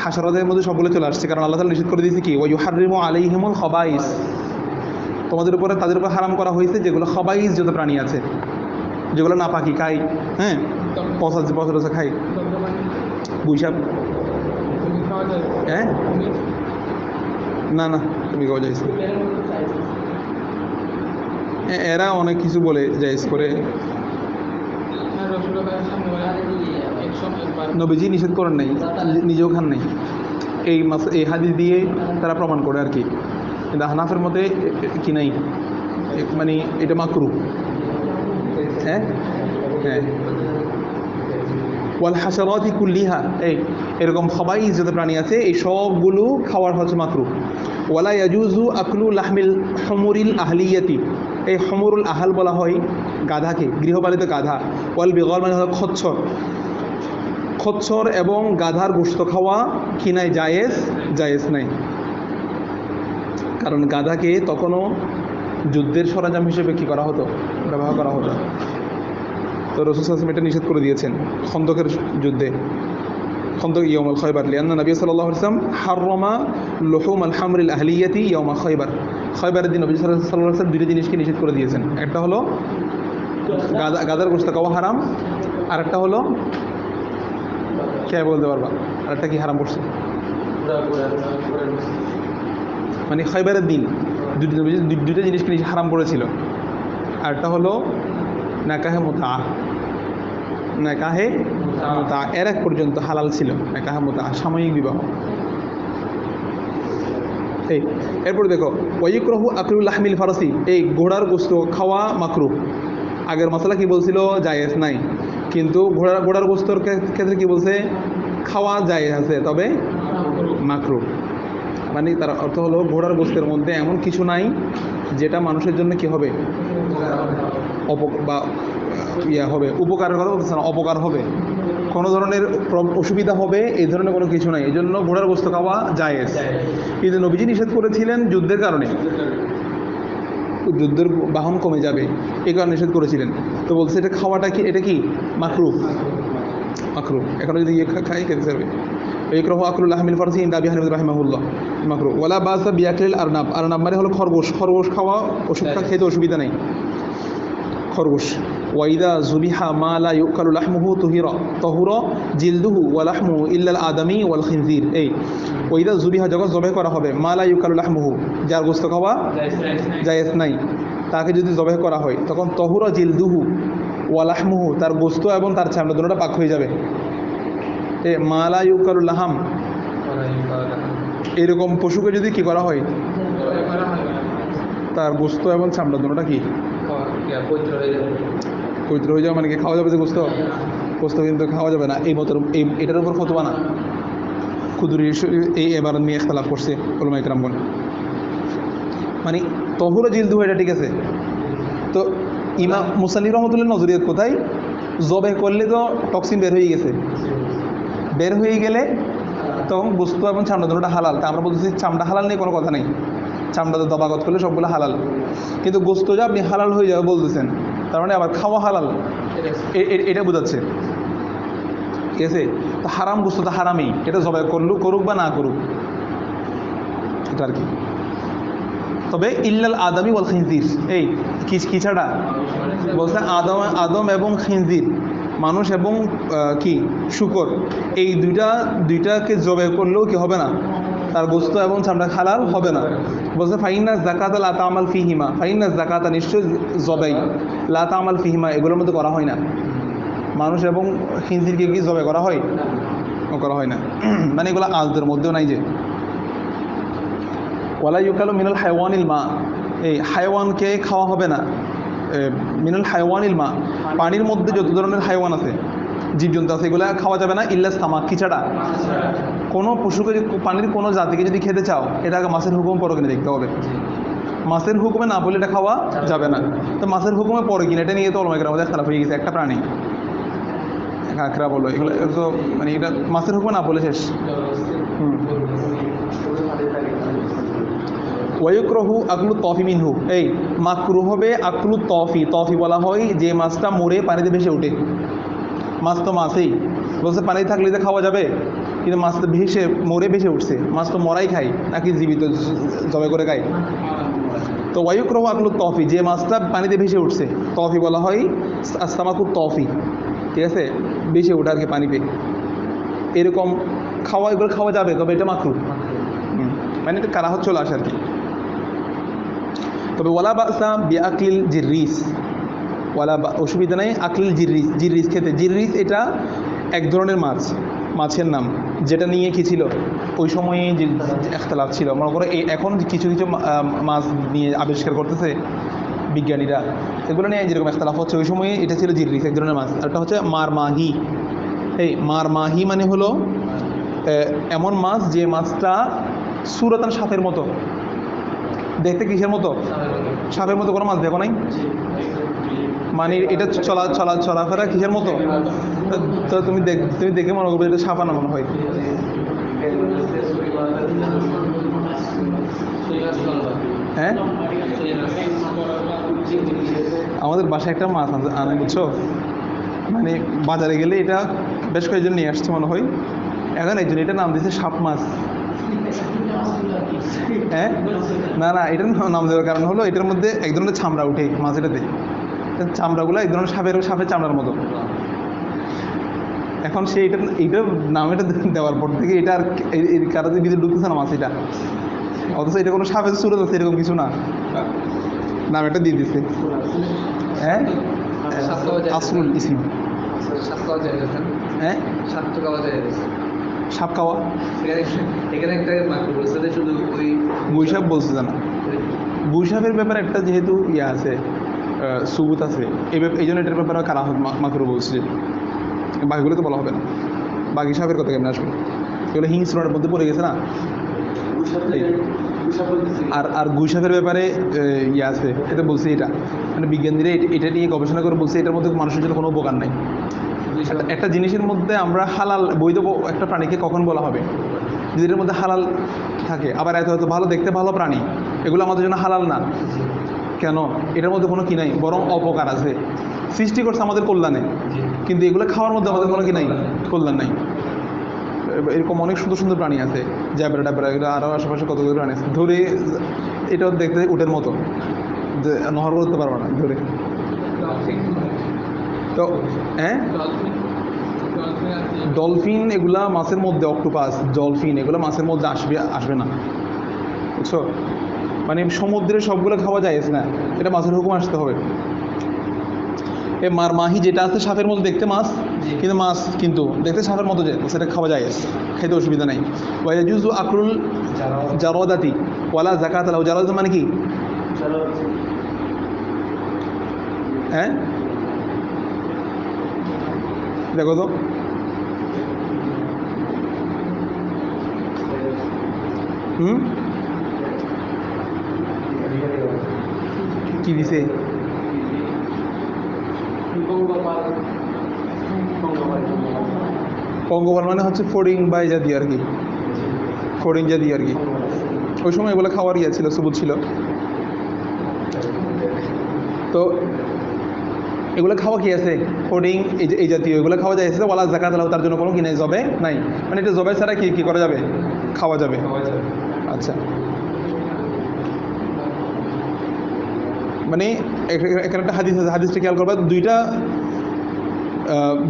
হাশারাতের মধ্যে সবগুলো চলে আসছে কারণ আল্লাহ তাআলা নিষেধ করে দিয়েছে কি ওয়ায়ুহাররিমু আলাইহিমুল খাবাইস তাদের উপর হারাম করা হয়েছে যেগুলো খাবাইস যত প্রাণী আছে যেগুলো নাপাকি খায় হ্যাঁ পচা খায় গুইসাপ হ্যাঁ না তুমি খাওয়া যাইছে এরা অনেক কিছু বলে জায়েজ করে নবীজি নিষেধ করেন নাই নিজেও খান নাই এই হাদিস দিয়ে তারা প্রমাণ করে আর কি কিন্তু হানাফের মতে কি নাই মানে এটা মাকরুহ হ্যাঁ ওয়াল হাশারাতি কুল্লিহা এরকম সবাই যত প্রাণী আছে এই সবগুলো খাওয়ার হচ্ছে মাকরুহ ওয়ালা ইয়াজুজু আকলু লাহমিল হুমুরিল আহলিয়াতি এই হুমুরুল আহাল বলা হয় গাধাকে গৃহপালিত গাধা ওয়াল বিগল মানে হলো খচ্চর এবং গাধার গোশত খাওয়া কি নাই জায়েজ নাই কারণ গাধাকে তখনও যুদ্ধের সরঞ্জাম হিসেবে কি করা হতো ব্যবহার করা হতো তো রাসূল সাল্লাল্লাহু আলাইহি ওয়াসাল্লাম এটা নিষেধ করে দিয়েছেন খন্দকের যুদ্ধে খন্দক ইয়াউমুল খায়বার লিআন্না নবী সাল্লাল্লাহু আলাইহি ওয়াসাল্লাম হাররামা লুহুমাল হামরিল আহলিয়াতি ইয়াউমা খায়বারের দিন নবী সাল্লাল্লাহু আলাইহি ওয়াসাল্লাম দুটো জিনিসকে নিষেধ করে দিয়েছেন একটা হলো গাধার গোশত খাওয়া হারাম আর একটা হলো কে বলতে পারবা আর একটা কি হারাম করছে মানে খায়বারের দিন দুটো জিনিসকে হারাম করেছিল আর একটা হলো নাকাহে মুতা এর এক পর্যন্ত হালাল ছিল নাকাহে মুতা সাময়িক বিবাহ এরপর দেখো ওয়ায়ুকরাহু আকলু লাহমিল ফারাসি এই ঘোড়ার গোশত খাওয়া মাকরুহ আগের মশলা কি বলছিল জায়েজ নাই কিন্তু ঘোড়ার গোশতর ক্ষেত্রে কি বলছে খাওয়া জায়েজ আছে তবে মাকরুহ মানে তার অর্থ হলো ঘোড়ার গোশতের মধ্যে এমন কিছু নাই যেটা মানুষের জন্য কি হবে হবে উপকারের কথা বলতেছে না অপকার হবে কোনো ধরনের অসুবিধা হবে এই ধরনের কোনো কিছু নাই এই জন্য ঘোড়ার গোশত খাওয়া জায়েজ কিন্তু নবীজি নিষেধ করেছিলেন যুদ্ধের কারণে যুদ্ধের বাহন কমে যাবে এই কারণে নিষেধ করেছিলেন তো বলছে এটা খাওয়াটা কি এটা কি মাকরুহ এখন যদি খাই খেতে যাবে ইকরাহু আকলুল লাহমিল ফারসি ইনদা আবি হানিফা রাহিমাহুল্লাহ মাকরুহ ওয়ালা বাসা বিয়াকলিল আরনাব মানে হলো খরগোশ খাওয়া খেতে অসুবিধা নাই খরগোশ ওয়াইদা জুবিহা মা লা ইউকালু লাহমুহু তহুরা জিলদুহু ওয়া লাহমুহু ইল্লাল আদামি ওয়াল খিনজির। এই ওয়াইদা জুবিহা যখন জবাই করা হবে, মা লা ইউকালু লাহমুহু, যার গোশত খাওয়া জায়েজ নাই, তাকে যদি জবাই করা হয় তখন তহুরা জিলদুহু ওয়া লাহমুহু, তার গোশত এবং তার চামড়া দুটোটা পাক হয়ে যাবে। এ মা লা ইউকালু লাহাম, এরকম পশুকে যদি কি করা হয়, তার গোশত এবং চামড়া দুটোটা কি পবিত্র হয়ে যাবে, মানে কি খাওয়া যাবে যে গোশত? গোশত কিন্তু খাওয়া যাবে না। এই মতো এটার উপর ফতোয়া না, খুদুরি এই এবার নিয়ে ইখতিলাফ করছে উলামা ইকরামগণ। মানে তহুরা জিলদুহু এটা ঠিক আছে। তো ইমাম মুসান্নিফ রহমতুল্লাহ নজরিয়াত কোথায়? জবে করলে তো টক্সিন বের হয়ে গেছে, বের হয়ে গেলে তখন গোশত এবং চামড়া দুটোটা হালাল। তা আমরা বলতেছি চামড়া হালাল নিয়ে কোনো কথা নেই, চামড়াতে দবাগত করলে সবগুলো হালাল, কিন্তু গোশত যে আপনি হালাল হয়ে যাবে বলতেছেন, তার মানে আবার খাওয়া হালাল, এটা বোঝাচ্ছে। ঠিক আছে? তো হারাম গোশত তো হারামই, এটা জবাই করুক বা না করুক, এটা আর কি। তবে ইল্লাল আদামি ওয়াল খিনজির, এই কি ছাড়া বলছে? আদম এবং খিনজির, মানুষ এবং কি শুকর, এই দুইটাকে জবাই করলেও কি হবে না, তার গোশত এবং চামড়া হালাল হবে না। বলছে ফাইন্না যাকাত লা তা'মাল ফিহিমা, ফাইন্না যাকাতা, নিশ্চয় জবাই, লা তা'মাল ফিহিমা, এগুলোর মধ্যে করা হয় না। মানুষ এবং খিনজিরকে কি জবাই করা হয়? করা হয় না। মানে এগুলো আজদের মধ্যেও নাই যে। ওয়ালা ইউকালু মিনাল হায়ওয়ানিল মা, এই হায়ওয়ানকে খাওয়া হবে না। মিনাল হায়ওয়ানিল মা, পানির মধ্যে যত ধরনের হায়ওয়ান আছে, জীবজন্তু আছে, এগুলো খাওয়া যাবে না। ইল্লা সামাক, কি ছাড়া? কোনো পশুকে, পানির কোনো জাতিকে যদি খেতে চাও, এটা আগে মাছের হুকুম পরে কিনে দেখতে হবে। মাছের হুকুমে না বলে এটা খাওয়া যাবে না। তো মাছের হুকুমে পরে কিনে, এটা নিয়ে তো উলামা ইকরামের মধ্যে খারাপ হয়ে গেছে। একটা প্রাণী কাঁকড়া বলো, এগুলো তো মানে এটা মাছের হুকুমে না বলে শেষ। ওয়ায়ুকরাহু আকলু তফি মিনহু, এই মাকরুহ হবে আকলু তফি। তফি বলা হয় যে মাছটা মরে পানিতে ভেসে ওঠে। মাছ তো মাছই, বলছে পানিতে থাকলে যে খাওয়া যাবে, কিন্তু মাছ তো মরে ভেসে উঠছে। মাছ তো মরাই খায় নাকি জীবিত জবাই করে খায়? তো ওয়ায়ুকরাহু আকলু তফি, যে মাছটা পানিতে ভেসে উঠছে, তফি বলা হয় আস্তামাকু তফি। ঠিক আছে? ভেসে ওঠে আর কি পানিতে, এরকম এগুলো খাওয়া যাবে, তবে এটা মাকরুহ। মানে এটা কারাহত চলে আসে আর কি। তবে ওয়ালা বাসা বিআকলিল জিররিস, অসুবিধা নেই আকলিল জিররিস খেতে। জিররিস এটা এক ধরনের মাছের নাম, যেটা নিয়ে কি ছিল ওই সময়ে যে ইখতিলাফ ছিল। মনে করো এখন কিছু মাছ নিয়ে আবিষ্কার করতেছে বিজ্ঞানীরা, এগুলো নিয়ে যেরকম ইখতিলাফ হচ্ছে, ওই সময়ে এটা ছিল জিররিস, এক ধরনের মাছ। আর এটা হচ্ছে মারমাহি। এই মারমাহি মানে হলো এমন মাছ যে মাছটা সুরাতান সাপের মতো দেখতে। কিসের মতো? সাপের মতো। কোনো মাছ দেখো নাই? মানে এটা চলাফেরা কিসের মতো? তো তুমি দেখে মনে করবে এটা সাপ না মনে হয়। হ্যাঁ, আমাদের বাসায় একটা মাছ আনে, বুঝছো? মানে বাজারে গেলে এটা বেশ কয়েকজন নিয়ে আসছে মনে হয়। এখন একজন এটা নাম দিয়েছে সাপ মাছ। হ্যাঁ, না এটার নাম দেওয়ার কারণ হলো এটার মধ্যে এক ধরনের চামড়া উঠে মাছ, এটাতে চামড়াগুলো এক ধরনের সাপের চামড়ার মতো। এখন সে এইটার নাম এটা দেওয়ার পর থেকে এটা আর কারো ভিতরে ঢুকতেছে না মাছ এটা, অথচ এটা কোনো সাপের সুরত আছে এরকম কিছু না, নাম এটা দিয়ে দিচ্ছে। হ্যাঁ, আসলুল ইসলাম। হ্যাঁ, সাপ খাওয়া গুইসাপ বলছে জানা। গুইসাপের ব্যাপারে একটা যেহেতু আছে, সুবুত আছে, এই জন্য এটার ব্যাপারে কারাহত মাকরুহ বলছে। বাকিগুলো তো বলা হবে না। বাকি সাপের কথা কেমন আসবে? এগুলো হিংস্রের মধ্যে পড়ে গেছে না। আর গুইসাপের ব্যাপারে আছে, এটা বলছে, এটা মানে বিজ্ঞানীরা এটা নিয়ে গবেষণা করে বলছে এটার মধ্যে মানুষের জন্য কোনো উপকার নাই। একটা জিনিসের মধ্যে আমরা হালাল বৈধ একটা প্রাণীকে কখন বলা হবে? যদি এটার মধ্যে হালাল থাকে। আবার এত ভালো দেখতে ভালো প্রাণী, এগুলো আমাদের জন্য হালাল না কেন? এটার মধ্যে কোনো কি নাই, বরং অপকার আছে। সৃষ্টি করছে আমাদের কল্যাণে, কিন্তু এগুলো খাওয়ার মধ্যে আমাদের কোনো কি নাই, কল্যাণ নাই। এরকম অনেক সুন্দর সুন্দর প্রাণী আছে, জ্যাবরা ট্যাবরা, এগুলো আরও আশেপাশে কতগুলো প্রাণী আছে। ধরে এটাও দেখতে উটের মতো, যে নহর করতে পারবে না ধরে। তো হ্যাঁ, ডলফিন এগুলা মাছের মধ্যে, অক্টোপাস, ডলফিন এগুলো মাছের মধ্যে আসবে না, বুঝছো? মানে সমুদ্রে সবগুলো খাওয়া যায় না, এটা মাছের হুকুম আসতে হবে। মারমাহি যেটা আছে সাপের মতো দেখতে মাছ, কিন্তু মাছ কিন্তু দেখতে সাপের মতো, যে সেটা খাওয়া যায়, খেতে অসুবিধা নাই। ওয়াইজুজু আকরুল জারদাতি ওয়ালা যাকাত লাহু। জারদাত মানে কি? হ্যাঁ, দেখো তো, কি দিছে? পঙ্গপাল মানে হচ্ছে ফড়িং বা এই জাতীয় আর কি, ফড়িং জাতীয় আর কি। ওই সময় এগুলো খাওয়ার ইয়ে ছিল, সবুজ ছিল। তো এগুলো খাওয়া কি আছে? ফড়িং এই জাতীয় এগুলো খাওয়া যায়, ওয়ালা যাকাত লাহু, তার জন্য কোনো কি নাই, জবে নাই। মানে এটা জবে ছাড়া কি করা যাবে? খাওয়া যাবে। আচ্ছা, মানে এখানে একটা হাদিস আছে, হাদিসটা খেয়াল করবা।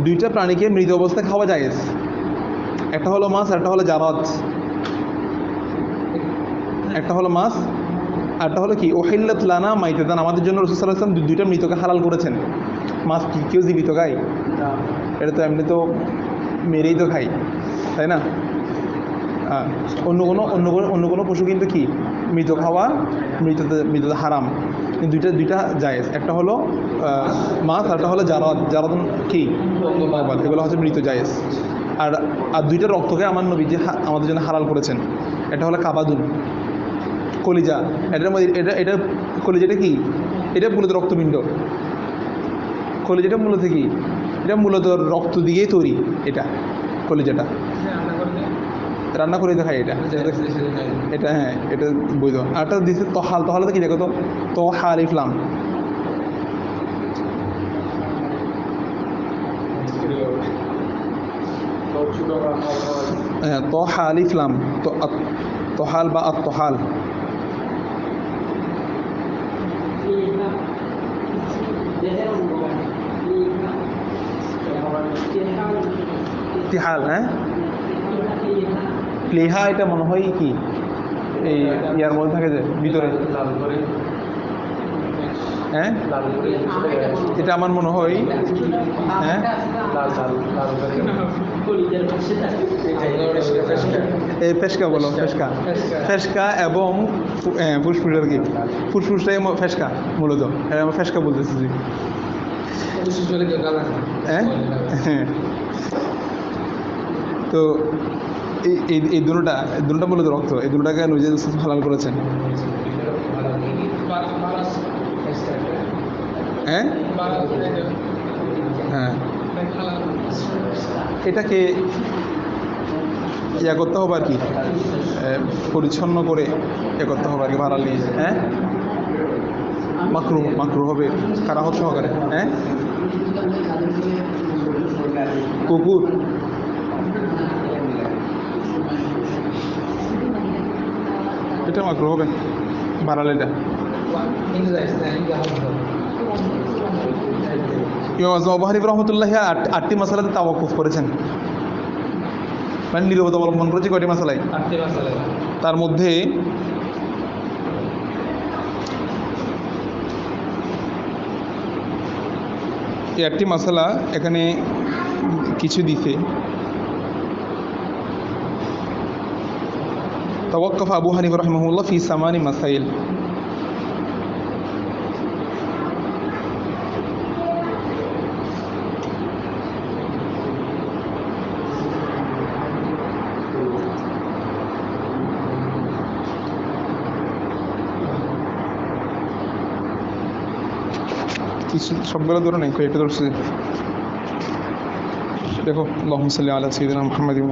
দুইটা প্রাণীকে মৃত অবস্থায় খাওয়া যায়, একটা হলো মাছ, একটা হলো জারাদ। একটা হলো মাছ, আরটা হলো কি? ওহিল্লাত লানা মাইতাতান। আমাদের জন্য রাসূল সাল্লাল্লাহু আলাইহি ওয়াসাল্লাম দুইটা মৃতকে হালাল করেছেন। মাছ কি কেউ জীবিত খায়? এটা তো এমনি তো মেরেই তো খাই, তাই না? অন্য কোনো পশু কিন্তু কি মৃত খাওয়া, মৃত হারাম। কিন্তু দুইটা জায়েজ। একটা হলো মাছ, আর একটা হলো জারাদ কি? এগুলো হচ্ছে মৃত জায়েজ। আর দুইটা রক্তকে আমার নবী যে আমাদের জন্য হালাল করেছেন, এটা হলো কাবাদুন, কলিজা। এটার মধ্যে এটা কলিজাটা কি? এটা মূলত রক্তপিণ্ড। কলিজাটা মূলত কি? এটা মূলত রক্ত দিয়েই তৈরি। এটা কলিজাটা রান্না করে দেখাই এটা। হ্যাঁ, এটা বৈধ। আরটা দিচ্ছে তহাল। তহালটা কি? দেখো তো, তহাল ইফলাম, হ্যাঁ, তহাল ইফলাম, তহাল বা আত্তহাল। তিহাল, হ্যাঁ, প্লেহা। এটা মনে হয় কি এই ইয়ার মধ্যে থাকে যে ভিতরে, হ্যাঁ, এটা আমার মনে হয়, হ্যাঁ, এই ফেসকা বলো, ফেসকা এবং ফুসফুস আর কি, ফুসফুসটাই ফেসকা মূলত। আমরা ফেসকা বলতেছি। হ্যাঁ, তো এই দুটোটা মূলত রক্ত। এই দুটোটাকে নিজে হালাল করেছেন। হ্যাঁ, হ্যাঁ, এটাকে ইয়া করতে হবে আর কি, পরিচ্ছন্ন করে করতে হবে আর কি, ভাড়া নিয়ে। হ্যাঁ, মাকরু হবে কারাহত সহকারে। হ্যাঁ, কুকুর, এটা মাকরু হবে বাড়ালে। এটা ইমাম আজম আবু হানিফা রাহমাতুল্লাহি আটটি মাসালাতে তাওয়াক্কুফ করেছেন, মানে নীরবতা অবলম্বন করেছে। কয়টি মাসালায়? তার মধ্যে এই 8টি মাসালা এখানে কিছু দিতে। তাওয়াক্কাফা আবু হানিফা রাহিমাহুল্লাহ ফি সামানি মাসাইল। কিছু সবগুলো ধরে নেই, কয়েকটা ধরছে। দেখো, আল্লাহুম্মা সাল্লি আলা সাইয়্যিদিনা মুহাম্মাদিন।